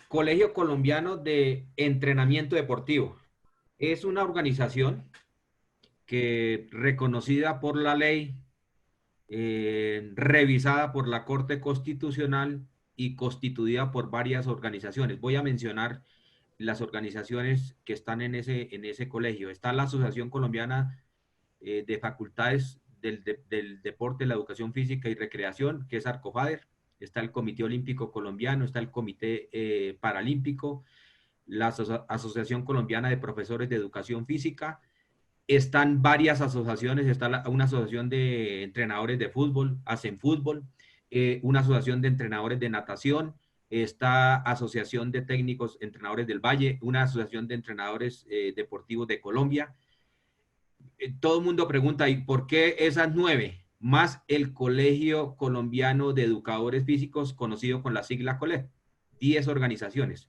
Colegio Colombiano de Entrenamiento Deportivo. Es una organización que, reconocida por la ley, revisada por la Corte Constitucional y constituida por varias organizaciones. Voy a mencionar las organizaciones que están en ese colegio. Está la Asociación Colombiana de Facultades del Deporte, la Educación Física y Recreación, que es Arcofader. Está el Comité Olímpico Colombiano, está el Comité Paralímpico, la Asociación Colombiana de Profesores de Educación Física. Están varias asociaciones, está una asociación de entrenadores de fútbol, hacen fútbol, una asociación de entrenadores de natación, está asociación de técnicos entrenadores del Valle, una asociación de entrenadores deportivos de Colombia. Todo el mundo pregunta, ¿y por qué esas 9? Más el Colegio Colombiano de Educadores Físicos, conocido con la sigla COLEF, 10 organizaciones.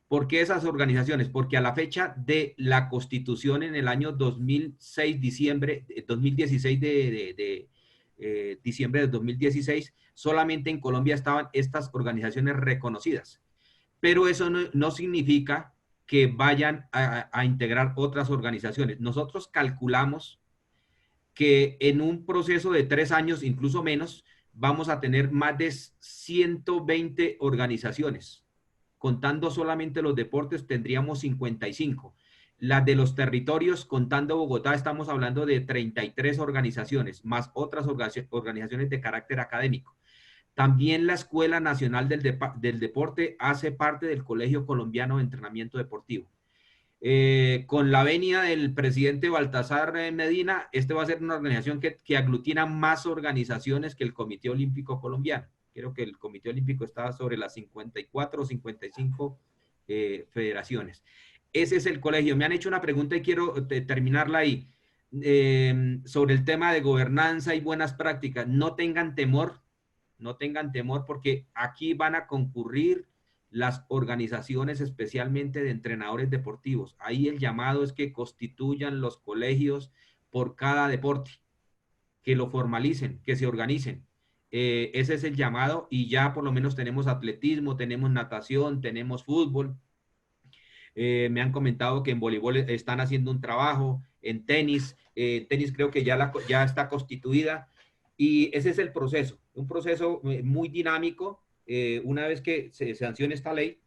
¿Por qué esas organizaciones? Porque a la fecha de la Constitución en el año 2016 de 2016, solamente en Colombia estaban estas organizaciones reconocidas. Pero eso no significa que vayan a integrar otras organizaciones. Nosotros calculamos que en un proceso de 3 años, incluso menos, vamos a tener más de 120 organizaciones. Contando solamente los deportes, tendríamos 55. Las de los territorios, contando Bogotá, estamos hablando de 33 organizaciones, más otras organizaciones de carácter académico. También la Escuela Nacional del Deporte hace parte del Colegio Colombiano de Entrenamiento Deportivo. Con la venia del presidente Baltasar Medina, va a ser una organización que aglutina más organizaciones que el Comité Olímpico Colombiano. Creo que el Comité Olímpico está sobre las 54 o 55 federaciones. Ese es el colegio. Me han hecho una pregunta y quiero terminarla ahí. Sobre el tema de gobernanza y buenas prácticas. No tengan temor porque aquí van a concurrir las organizaciones, especialmente de entrenadores deportivos. Ahí el llamado es que constituyan los colegios por cada deporte, que lo formalicen, que se organicen. Ese es el llamado, y ya por lo menos tenemos atletismo, tenemos natación, tenemos fútbol. Me han comentado que en voleibol están haciendo un trabajo, en tenis, creo que ya está constituida, y ese es el proceso, un proceso muy dinámico. Una vez que se sancione esta ley,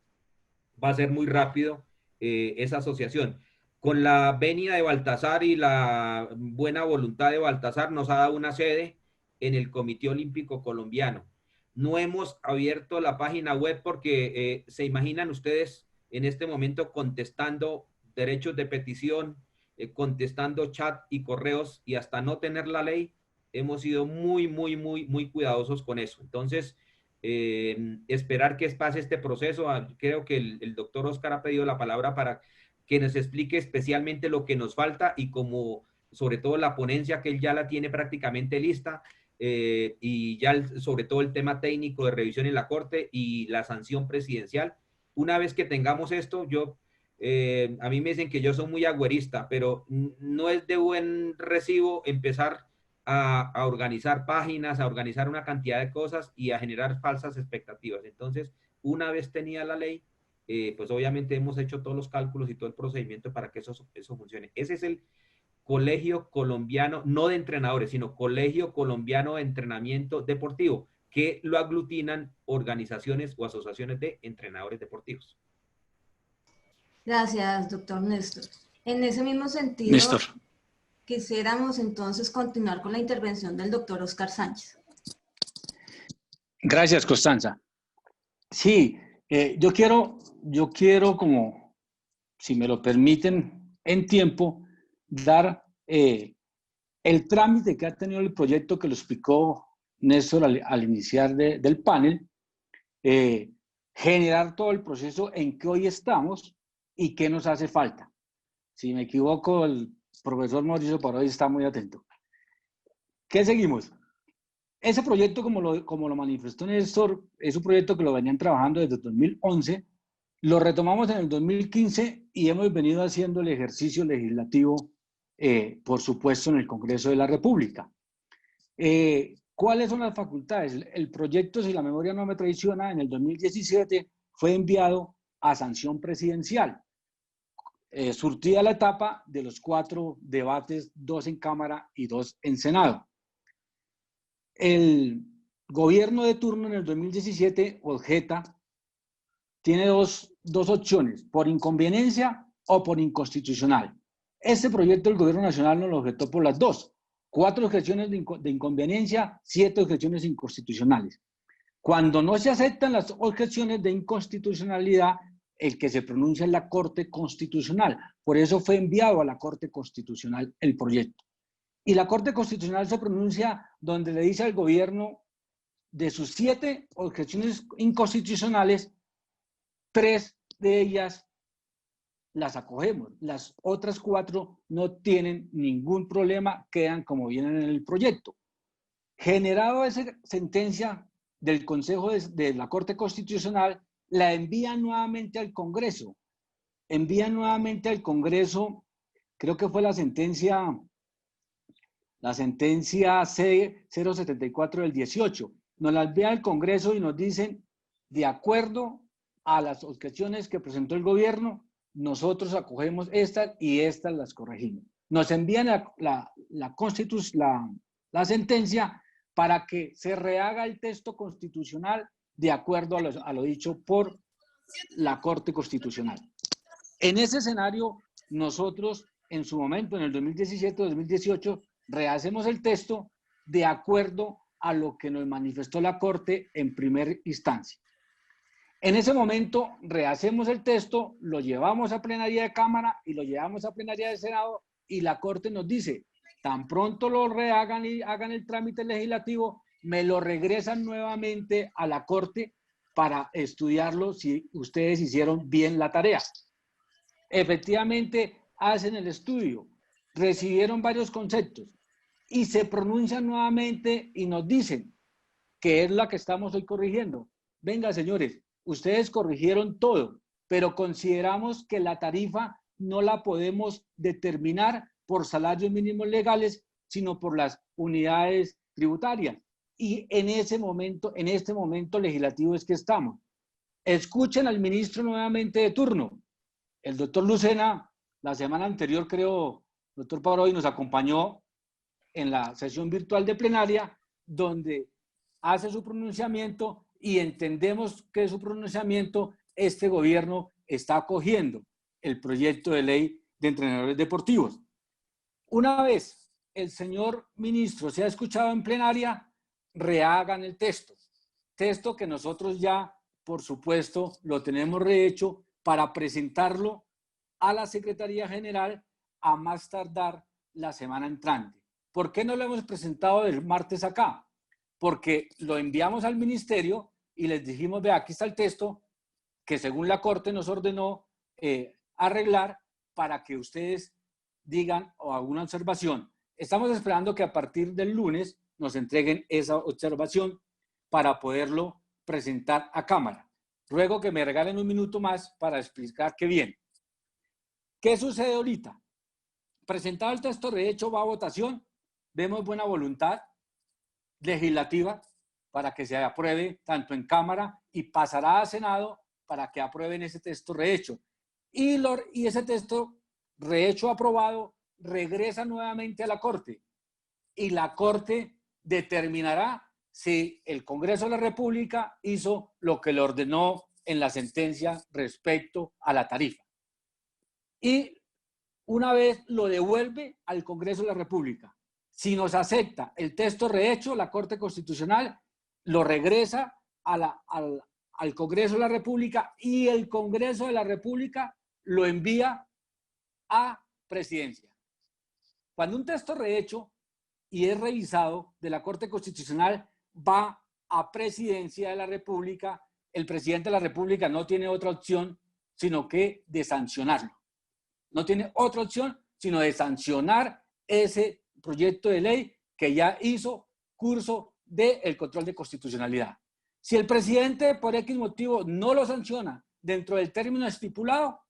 va a ser muy rápido esa asociación. Con la venia de Baltasar y la buena voluntad de Baltasar, nos ha dado una sede en el Comité Olímpico Colombiano. No hemos abierto la página web porque se imaginan ustedes en este momento contestando derechos de petición, contestando chat y correos, y hasta no tener la ley, hemos sido muy cuidadosos con eso. Entonces, esperar que pase este proceso. Creo que el doctor Oscar ha pedido la palabra para que nos explique especialmente lo que nos falta, y como sobre todo la ponencia que él ya la tiene prácticamente lista, y ya sobre todo el tema técnico de revisión en la Corte y la sanción presidencial. Una vez que tengamos esto, a mí me dicen que yo soy muy agüerista, pero no es de buen recibo empezar a organizar páginas, a organizar una cantidad de cosas y a generar falsas expectativas. Entonces, una vez tenida la ley, pues obviamente hemos hecho todos los cálculos y todo el procedimiento para que eso funcione. Ese es el Colegio Colombiano, no de entrenadores, sino Colegio Colombiano de Entrenamiento Deportivo, que lo aglutinan organizaciones o asociaciones de entrenadores deportivos. Gracias, doctor Néstor. En ese mismo sentido, Néstor. quisiéramos entonces continuar con la intervención del doctor Oscar Sánchez. Gracias, Constanza. Sí, yo quiero, como, si me lo permiten, en tiempo, dar el trámite que ha tenido el proyecto, que lo explicó Néstor al iniciar del panel, generar todo el proceso en que hoy estamos y qué nos hace falta. Si me equivoco, el profesor Mauricio por hoy está muy atento. ¿Qué seguimos? Ese proyecto, como lo manifestó Néstor, es un proyecto que lo venían trabajando desde 2011, lo retomamos en el 2015 y hemos venido haciendo el ejercicio legislativo, por supuesto, en el Congreso de la República. ¿Cuáles son las facultades? El proyecto, si la memoria no me traiciona, en el 2017 fue enviado a sanción presidencial. Surtida la etapa de los 4 debates, 2 en Cámara y 2 en Senado. El gobierno de turno en el 2017 objeta, tiene dos opciones, por inconveniencia o por inconstitucional. Este proyecto del gobierno nacional nos lo objetó por las 2. 4 objeciones de inconveniencia, 7 objeciones inconstitucionales. Cuando no se aceptan las objeciones de inconstitucionalidad, el que se pronuncia es la Corte Constitucional. Por eso fue enviado a la Corte Constitucional el proyecto. Y la Corte Constitucional se pronuncia donde le dice al gobierno, de sus 7 objeciones inconstitucionales, 3 de ellas las acogemos. Las otras 4 no tienen ningún problema, quedan como vienen en el proyecto. Generado esa sentencia del Consejo de la Corte Constitucional, la envían nuevamente al Congreso. Envían nuevamente al Congreso, creo que fue la sentencia C074 del 18. Nos la envía al Congreso y nos dicen, de acuerdo a las objeciones que presentó el gobierno, nosotros acogemos estas y estas las corregimos. Nos envían la sentencia para que se rehaga el texto constitucional de acuerdo a lo dicho por la Corte Constitucional. En ese escenario, nosotros en su momento, en el 2017-2018, rehacemos el texto de acuerdo a lo que nos manifestó la Corte en primera instancia. En ese momento rehacemos el texto, lo llevamos a plenaria de Cámara y lo llevamos a plenaria de Senado y la Corte nos dice, tan pronto lo rehagan y hagan el trámite legislativo, me lo regresan nuevamente a la Corte para estudiarlo si ustedes hicieron bien la tarea. Efectivamente, hacen el estudio, recibieron varios conceptos y se pronuncian nuevamente y nos dicen que es la que estamos hoy corrigiendo. Venga, señores, ustedes corrigieron todo, pero consideramos que la tarifa no la podemos determinar por salarios mínimos legales, sino por las unidades tributarias. Y en este momento legislativo es que estamos. Escuchen al ministro nuevamente de turno. El doctor Lucena, la semana anterior, creo, doctor Paroy, nos acompañó en la sesión virtual de plenaria, donde hace su pronunciamiento y entendemos que su pronunciamiento, este gobierno está acogiendo el proyecto de ley de entrenadores deportivos. Una vez el señor ministro se ha escuchado en plenaria, rehagan el texto que nosotros ya, por supuesto, lo tenemos rehecho para presentarlo a la Secretaría General a más tardar la semana entrante. ¿Por qué no lo hemos presentado el martes acá? Porque lo enviamos al ministerio y les dijimos, vea, aquí está el texto que según la Corte nos ordenó arreglar para que ustedes digan o alguna observación. Estamos esperando que a partir del lunes nos entreguen esa observación para poderlo presentar a Cámara. Ruego que me regalen un minuto más para explicar qué viene. ¿Qué sucede ahorita? Presentado el texto de hecho va a votación, vemos buena voluntad legislativa para que se apruebe tanto en Cámara y pasará a Senado para que aprueben ese texto rehecho. Y ese texto rehecho aprobado regresa nuevamente a la Corte y la Corte determinará si el Congreso de la República hizo lo que le ordenó en la sentencia respecto a la tarifa. Y una vez lo devuelve al Congreso de la República. Si nos acepta el texto rehecho, la Corte Constitucional lo regresa al Congreso de la República y el Congreso de la República lo envía a Presidencia. Cuando un texto rehecho y es revisado de la Corte Constitucional va a Presidencia de la República, el presidente de la República no tiene otra opción sino que de sancionarlo. No tiene otra opción sino de sancionar ese proyecto de ley que ya hizo curso del control de constitucionalidad. Si el presidente por X motivo no lo sanciona dentro del término estipulado,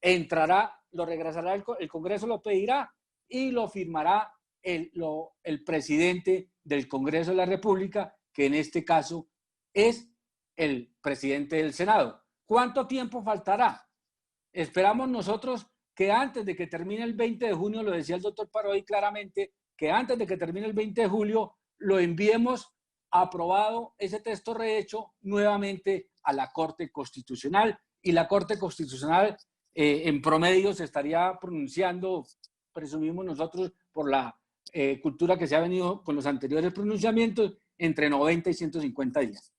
entrará, lo regresará el Congreso, lo pedirá y lo firmará el presidente del Congreso de la República, que en este caso es el presidente del Senado. ¿Cuánto tiempo faltará? Esperamos nosotros que antes de que termine el 20 de junio, lo decía el doctor Parodi claramente, que antes de que termine el 20 de julio lo enviemos aprobado ese texto rehecho nuevamente a la Corte Constitucional, y la Corte Constitucional en promedio se estaría pronunciando, presumimos nosotros, por la cultura que se ha venido con los anteriores pronunciamientos, entre 90 y 150 días.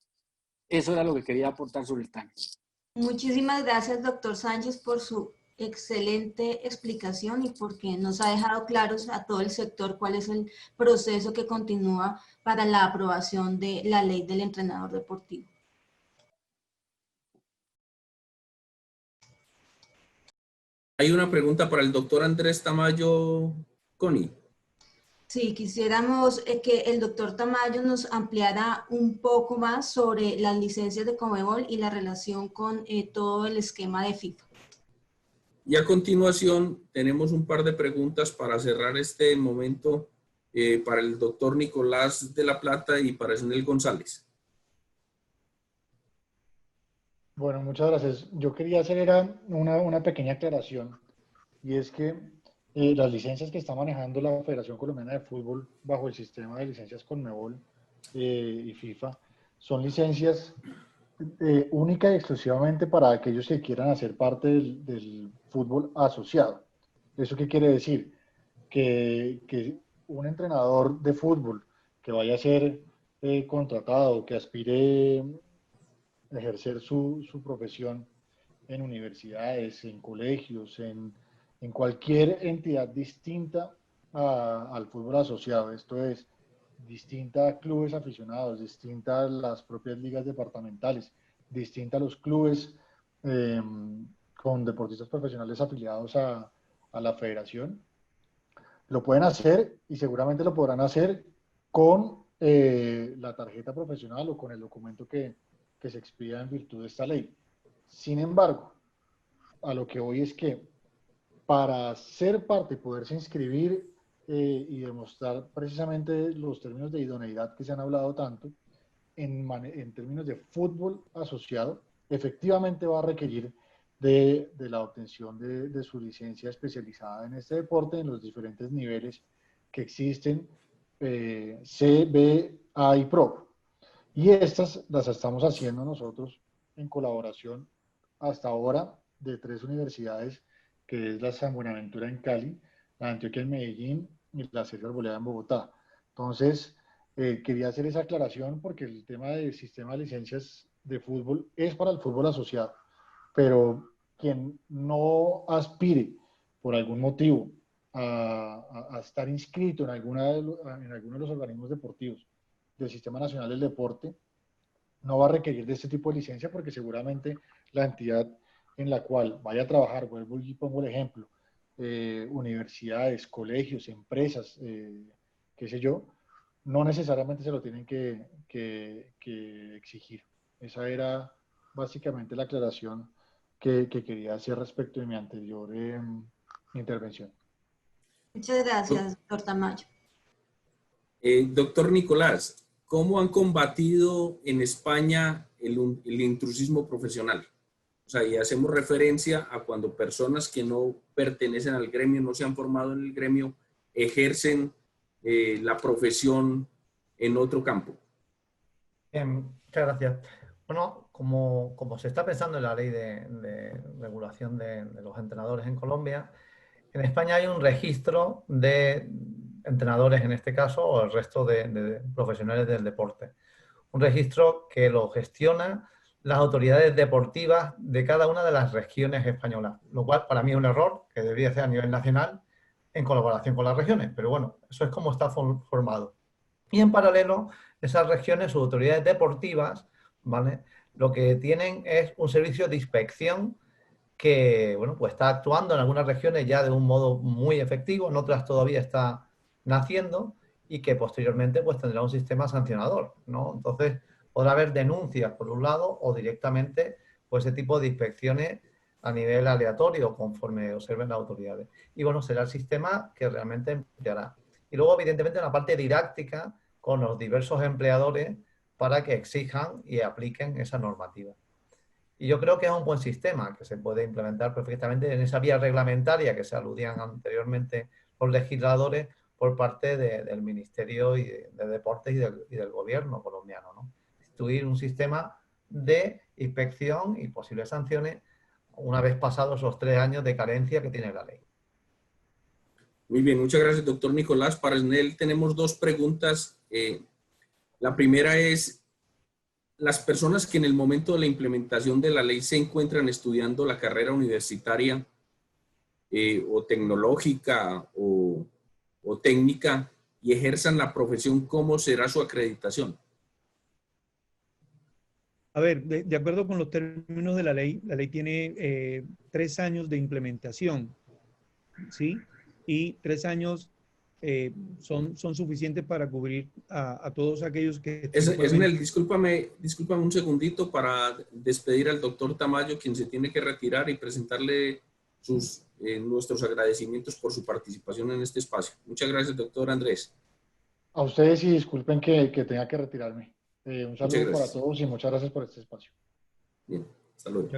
Eso era lo que quería aportar sobre el tema. Muchísimas gracias, doctor Sánchez, por su excelente explicación y porque nos ha dejado claros a todo el sector cuál es el proceso que continúa para la aprobación de la ley del entrenador deportivo. Hay una pregunta para el doctor Andrés Tamayo, Connie. Sí, quisiéramos que el doctor Tamayo nos ampliara un poco más sobre las licencias de Conmebol y la relación con todo el esquema de FIFA. Y a continuación tenemos un par de preguntas para cerrar este momento para el doctor Nicolás de la Plata y para Snell González. Bueno, muchas gracias. Yo quería hacer una pequeña aclaración, y es que las licencias que está manejando la Federación Colombiana de Fútbol bajo el sistema de licencias Conmebol y FIFA son licencias única y exclusivamente para aquellos que quieran hacer parte del fútbol asociado. ¿Eso qué quiere decir? Que un entrenador de fútbol que vaya a ser contratado, que aspire a ejercer su profesión en universidades, en colegios, en cualquier entidad distinta al fútbol asociado, esto es, distinta a clubes aficionados, distinta a las propias ligas departamentales, distinta a los clubes con deportistas profesionales afiliados a la federación, lo pueden hacer y seguramente lo podrán hacer con la tarjeta profesional o con el documento que se expida en virtud de esta ley. Sin embargo, a lo que voy es que para ser parte y poderse inscribir y demostrar precisamente los términos de idoneidad que se han hablado tanto, en términos de fútbol asociado, efectivamente va a requerir de la obtención de su licencia especializada en este deporte en los diferentes niveles que existen, C, B, A y Pro. Y estas las estamos haciendo nosotros en colaboración hasta ahora de 3 universidades, que es la San Buenaventura en Cali, la Antioquia en Medellín y la Sergio Arboleda en Bogotá. Entonces, quería hacer esa aclaración porque el tema del sistema de licencias de fútbol es para el fútbol asociado, pero quien no aspire por algún motivo a estar inscrito en alguno de los organismos deportivos del Sistema Nacional del Deporte, no va a requerir de este tipo de licencia porque seguramente la entidad en la cual vaya a trabajar, vuelvo y pongo el ejemplo, universidades, colegios, empresas, qué sé yo, no necesariamente se lo tienen que exigir. Esa era básicamente la aclaración que quería hacer respecto de mi anterior intervención. Muchas gracias, doctor Tamayo. Doctor Nicolás, ¿cómo han combatido en España el intrusismo profesional? O sea, y hacemos referencia a cuando personas que no pertenecen al gremio, no se han formado en el gremio, ejercen la profesión en otro campo. Muchas gracias. Bueno, como se está pensando en la ley de regulación de los entrenadores en Colombia, En España hay un registro de entrenadores, en este caso, o el resto de profesionales del deporte. Un registro que lo gestiona las autoridades deportivas de cada una de las regiones españolas, lo cual para mí es un error que debería ser a nivel nacional en colaboración con las regiones, pero bueno, eso es como está formado. Y en paralelo, esas regiones, sus autoridades deportivas, ¿vale?, lo que tienen es un servicio de inspección que, bueno, pues está actuando en algunas regiones ya de un modo muy efectivo, en otras todavía está naciendo, y que posteriormente pues tendrá un sistema sancionador, ¿no? Entonces podrá haber denuncias por un lado o directamente pues ese tipo de inspecciones a nivel aleatorio conforme observen las autoridades. Y bueno, será el sistema que realmente empleará. Y luego evidentemente una parte didáctica con los diversos empleadores para que exijan y apliquen esa normativa. Y yo creo que es un buen sistema que se puede implementar perfectamente en esa vía reglamentaria que se aludían anteriormente los legisladores por parte del Ministerio de Deportes y del gobierno colombiano, ¿no? Instituir un sistema de inspección y posibles sanciones una vez pasados los 3 años de carencia que tiene la ley. Muy bien, muchas gracias, doctor Nicolás. Para Snell tenemos 2 preguntas. La primera es, las personas que en el momento de la implementación de la ley se encuentran estudiando la carrera universitaria o tecnológica o técnica y ejerzan la profesión, ¿cómo será su acreditación? A ver, de acuerdo con los términos de la ley tiene 3 años de implementación, ¿sí? Y 3 años son suficientes para cubrir a todos aquellos que... Esnel, discúlpame un segundito para despedir al doctor Tamayo, quien se tiene que retirar, y presentarle nuestros agradecimientos por su participación en este espacio. Muchas gracias, doctor Andrés. A ustedes y disculpen que tenga que retirarme. Un saludo para todos y muchas gracias por este espacio. Bien, hasta luego.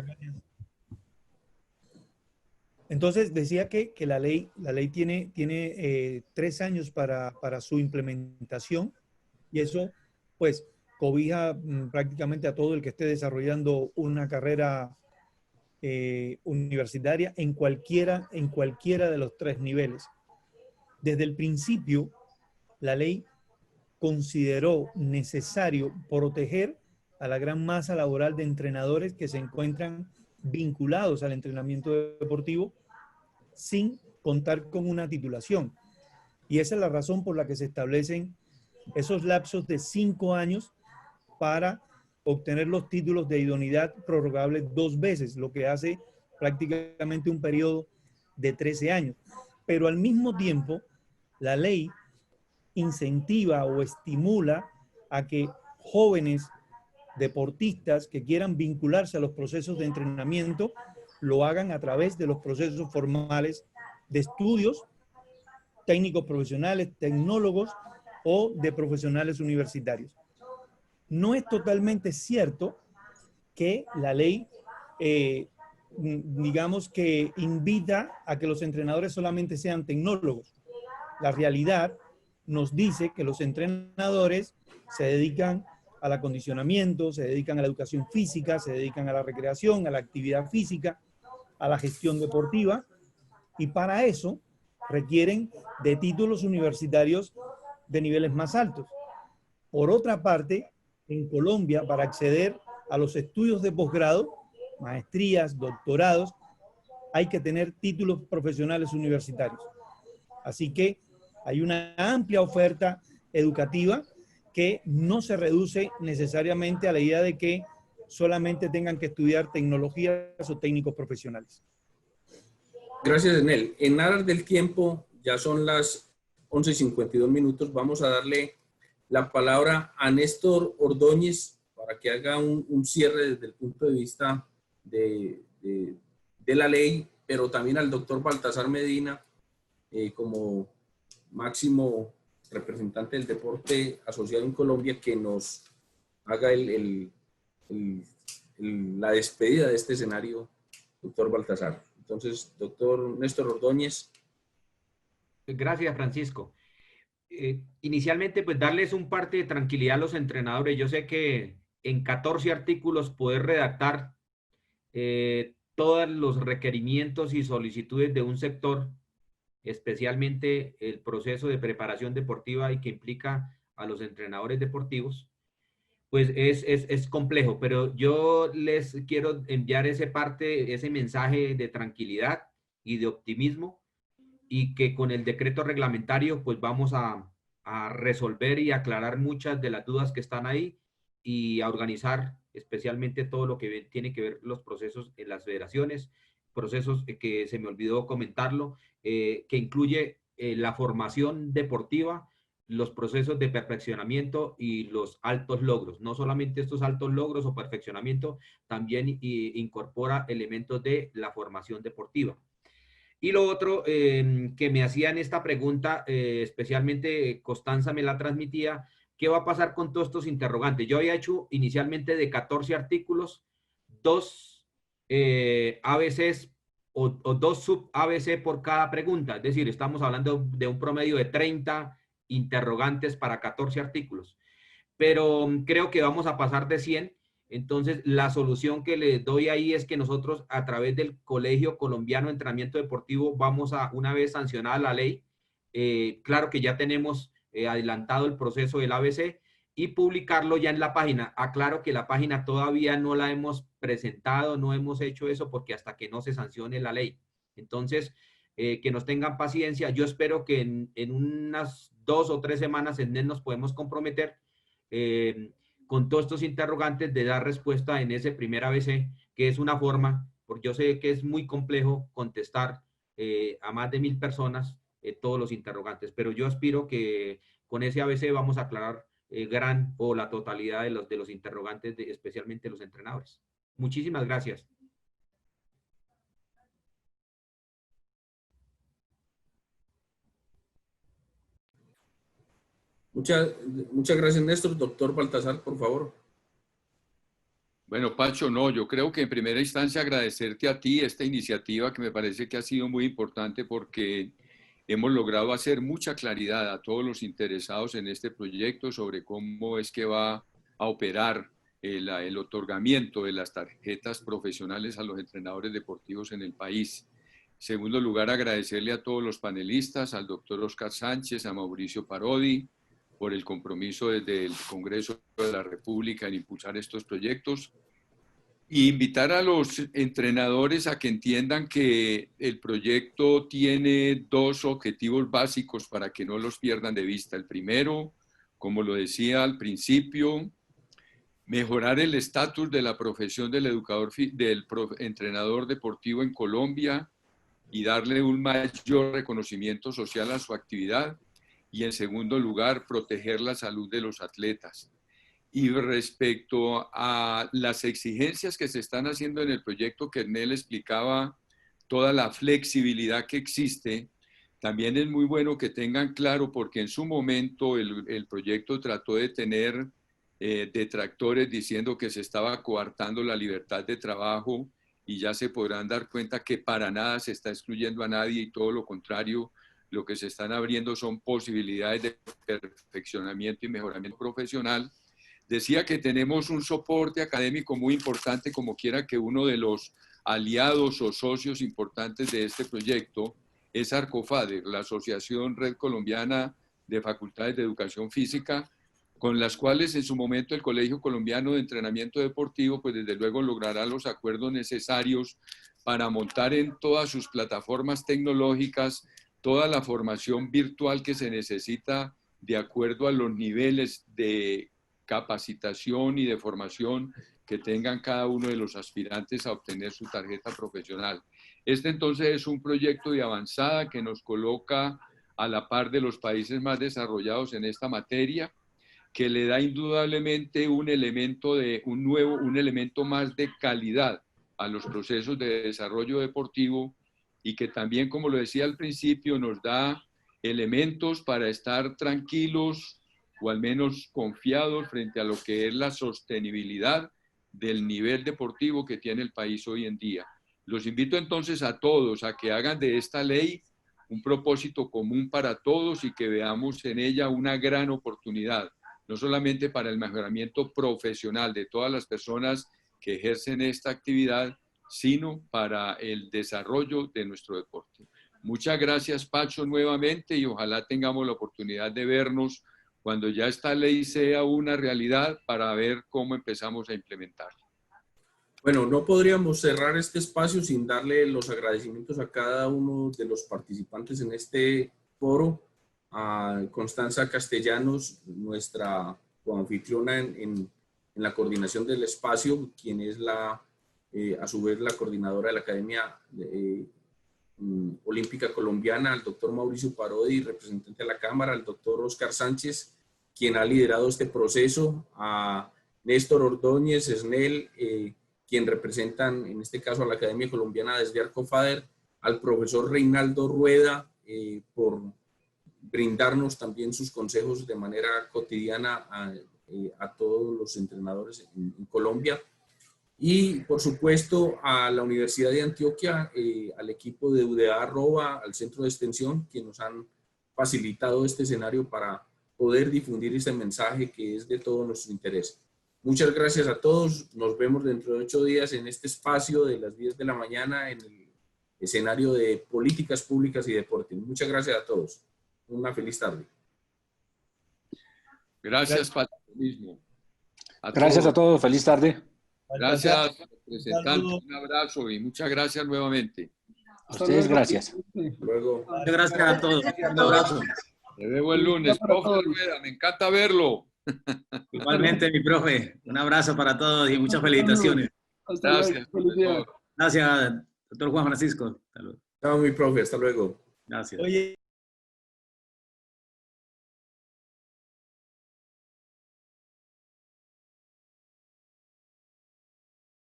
Entonces, decía que la ley tiene 3 años para su implementación, y eso, pues, cobija prácticamente a todo el que esté desarrollando una carrera universitaria en cualquiera de los 3 niveles. Desde el principio, la ley consideró necesario proteger a la gran masa laboral de entrenadores que se encuentran vinculados al entrenamiento deportivo sin contar con una titulación. Y esa es la razón por la que se establecen esos lapsos de 5 años para obtener los títulos de idoneidad prorrogables 2 veces, lo que hace prácticamente un periodo de 13 años. Pero al mismo tiempo, la ley incentiva o estimula a que jóvenes deportistas que quieran vincularse a los procesos de entrenamiento lo hagan a través de los procesos formales de estudios, técnicos profesionales, tecnólogos o de profesionales universitarios. No es totalmente cierto que la ley, digamos que invita a que los entrenadores solamente sean tecnólogos. La realidad nos dice que los entrenadores se dedican al acondicionamiento, se dedican a la educación física, se dedican a la recreación, a la actividad física, a la gestión deportiva, y para eso requieren de títulos universitarios de niveles más altos. Por otra parte, en Colombia, para acceder a los estudios de posgrado, maestrías, doctorados, hay que tener títulos profesionales universitarios. Así que hay una amplia oferta educativa que no se reduce necesariamente a la idea de que solamente tengan que estudiar tecnologías o técnicos profesionales. Gracias, Enel. En aras del tiempo, ya son las 11:52 minutos, vamos a darle la palabra a Néstor Ordóñez para que haga un cierre desde el punto de vista de la ley, pero también al doctor Baltasar Medina como máximo representante del deporte asociado en Colombia, que nos haga la despedida de este escenario, doctor Baltasar. Entonces, doctor Néstor Ordóñez. Gracias, Francisco. Inicialmente, pues darles un parte de tranquilidad a los entrenadores. Yo sé que en 14 artículos poder redactar todos los requerimientos y solicitudes de un sector especialmente el proceso de preparación deportiva y que implica a los entrenadores deportivos, pues es complejo, pero yo les quiero enviar ese mensaje de tranquilidad y de optimismo, y que con el decreto reglamentario pues vamos a resolver y aclarar muchas de las dudas que están ahí y a organizar especialmente todo lo que tiene que ver los procesos en las federaciones, procesos que se me olvidó comentarlo, que incluye la formación deportiva, los procesos de perfeccionamiento y los altos logros. No solamente estos altos logros o perfeccionamiento, también incorpora elementos de la formación deportiva. Y lo otro que me hacían esta pregunta, especialmente Constanza me la transmitía, ¿qué va a pasar con todos estos interrogantes? Yo había hecho inicialmente de 14 artículos, 2 ABCs o 2 sub-ABC por cada pregunta. Es decir, estamos hablando de un promedio de 30 interrogantes para 14 artículos. Pero creo que vamos a pasar de 100. Entonces, la solución que le doy ahí es que nosotros, a través del Colegio Colombiano de Entrenamiento Deportivo, vamos a, una vez sancionada la ley, claro que ya tenemos adelantado el proceso del ABC, y publicarlo ya en la página. Aclaro que la página todavía no la hemos presentado, no hemos hecho eso porque hasta que no se sancione la ley. Entonces, que nos tengan paciencia. Yo espero que en unas 2 o 3 semanas nos podemos comprometer con todos estos interrogantes de dar respuesta en ese primer ABC, que es una forma, porque yo sé que es muy complejo contestar a más de 1000 personas todos los interrogantes, pero yo aspiro que con ese ABC vamos a aclarar la totalidad de los interrogantes, especialmente los entrenadores. Muchísimas gracias. Muchas gracias, Néstor. Doctor Baltasar, por favor. Bueno, Pacho, no, yo creo que en primera instancia agradecerte a ti esta iniciativa que me parece que ha sido muy importante porque hemos logrado hacer mucha claridad a todos los interesados en este proyecto sobre cómo es que va a operar el otorgamiento de las tarjetas profesionales a los entrenadores deportivos en el país. En segundo lugar, agradecerle a todos los panelistas, al doctor Oscar Sánchez, a Mauricio Parodi, por el compromiso desde el Congreso de la República en impulsar estos proyectos, y invitar a los entrenadores a que entiendan que el proyecto tiene 2 objetivos básicos para que no los pierdan de vista. El primero, como lo decía al principio, mejorar el estatus de la profesión del entrenador deportivo en Colombia y darle un mayor reconocimiento social a su actividad. Y en segundo lugar, proteger la salud de los atletas. Y respecto a las exigencias que se están haciendo en el proyecto, que Ernel explicaba toda la flexibilidad que existe, también es muy bueno que tengan claro, porque en su momento el proyecto trató de tener detractores diciendo que se estaba coartando la libertad de trabajo, y ya se podrán dar cuenta que para nada se está excluyendo a nadie, y todo lo contrario, lo que se están abriendo son posibilidades de perfeccionamiento y mejoramiento profesional. Decía que tenemos un soporte académico muy importante, como quiera que uno de los aliados o socios importantes de este proyecto es Arcofade, la Asociación Red Colombiana de Facultades de Educación Física, con las cuales en su momento el Colegio Colombiano de Entrenamiento Deportivo, pues desde luego logrará los acuerdos necesarios para montar en todas sus plataformas tecnológicas toda la formación virtual que se necesita de acuerdo a los niveles de capacitación y de formación que tengan cada uno de los aspirantes a obtener su tarjeta profesional. Este entonces es un proyecto de avanzada que nos coloca a la par de los países más desarrollados en esta materia, que le da indudablemente un elemento más de calidad a los procesos de desarrollo deportivo, y que también, como lo decía al principio, nos da elementos para estar tranquilos o al menos confiados frente a lo que es la sostenibilidad del nivel deportivo que tiene el país hoy en día. Los invito entonces a todos a que hagan de esta ley un propósito común para todos y que veamos en ella una gran oportunidad, no solamente para el mejoramiento profesional de todas las personas que ejercen esta actividad, sino para el desarrollo de nuestro deporte. Muchas gracias, Pacho, nuevamente, y ojalá tengamos la oportunidad de vernos cuando ya esta ley sea una realidad para ver cómo empezamos a implementarla. Bueno, no podríamos cerrar este espacio sin darle los agradecimientos a cada uno de los participantes en este foro, a Constanza Castellanos, nuestra coanfitriona en la coordinación del espacio, quien es a su vez la coordinadora de la Academia Olímpica Colombiana, al doctor Mauricio Parodi, representante de la Cámara, al doctor Oscar Sánchez, quien ha liderado este proceso, a Néstor Ordóñez, Snell, quien representan en este caso a la Academia Colombiana desde Arcofader, al profesor Reinaldo Rueda, por brindarnos también sus consejos de manera cotidiana a todos los entrenadores en Colombia. Y por supuesto a la Universidad de Antioquia, al equipo de UDA Arroba, al Centro de Extensión, que nos han facilitado este escenario para poder difundir este mensaje que es de todo nuestro interés. Muchas gracias a todos. Nos vemos dentro de 8 días en este espacio de las 10 de la mañana en el escenario de políticas públicas y deporte. Muchas gracias a todos. Una feliz tarde. Gracias, patronismo. Gracias a todos. Feliz tarde. Gracias, representante. Un abrazo y muchas gracias nuevamente. A ustedes, gracias. Luego. Muchas gracias a todos. Un abrazo. Te veo el lunes. Profe Rueda, me encanta verlo. Igualmente, mi profe. Un abrazo para todos y muchas felicitaciones. Gracias. Gracias, doctor Juan Francisco. Hasta luego. Chao, mi profe. Hasta luego. Gracias. Oye.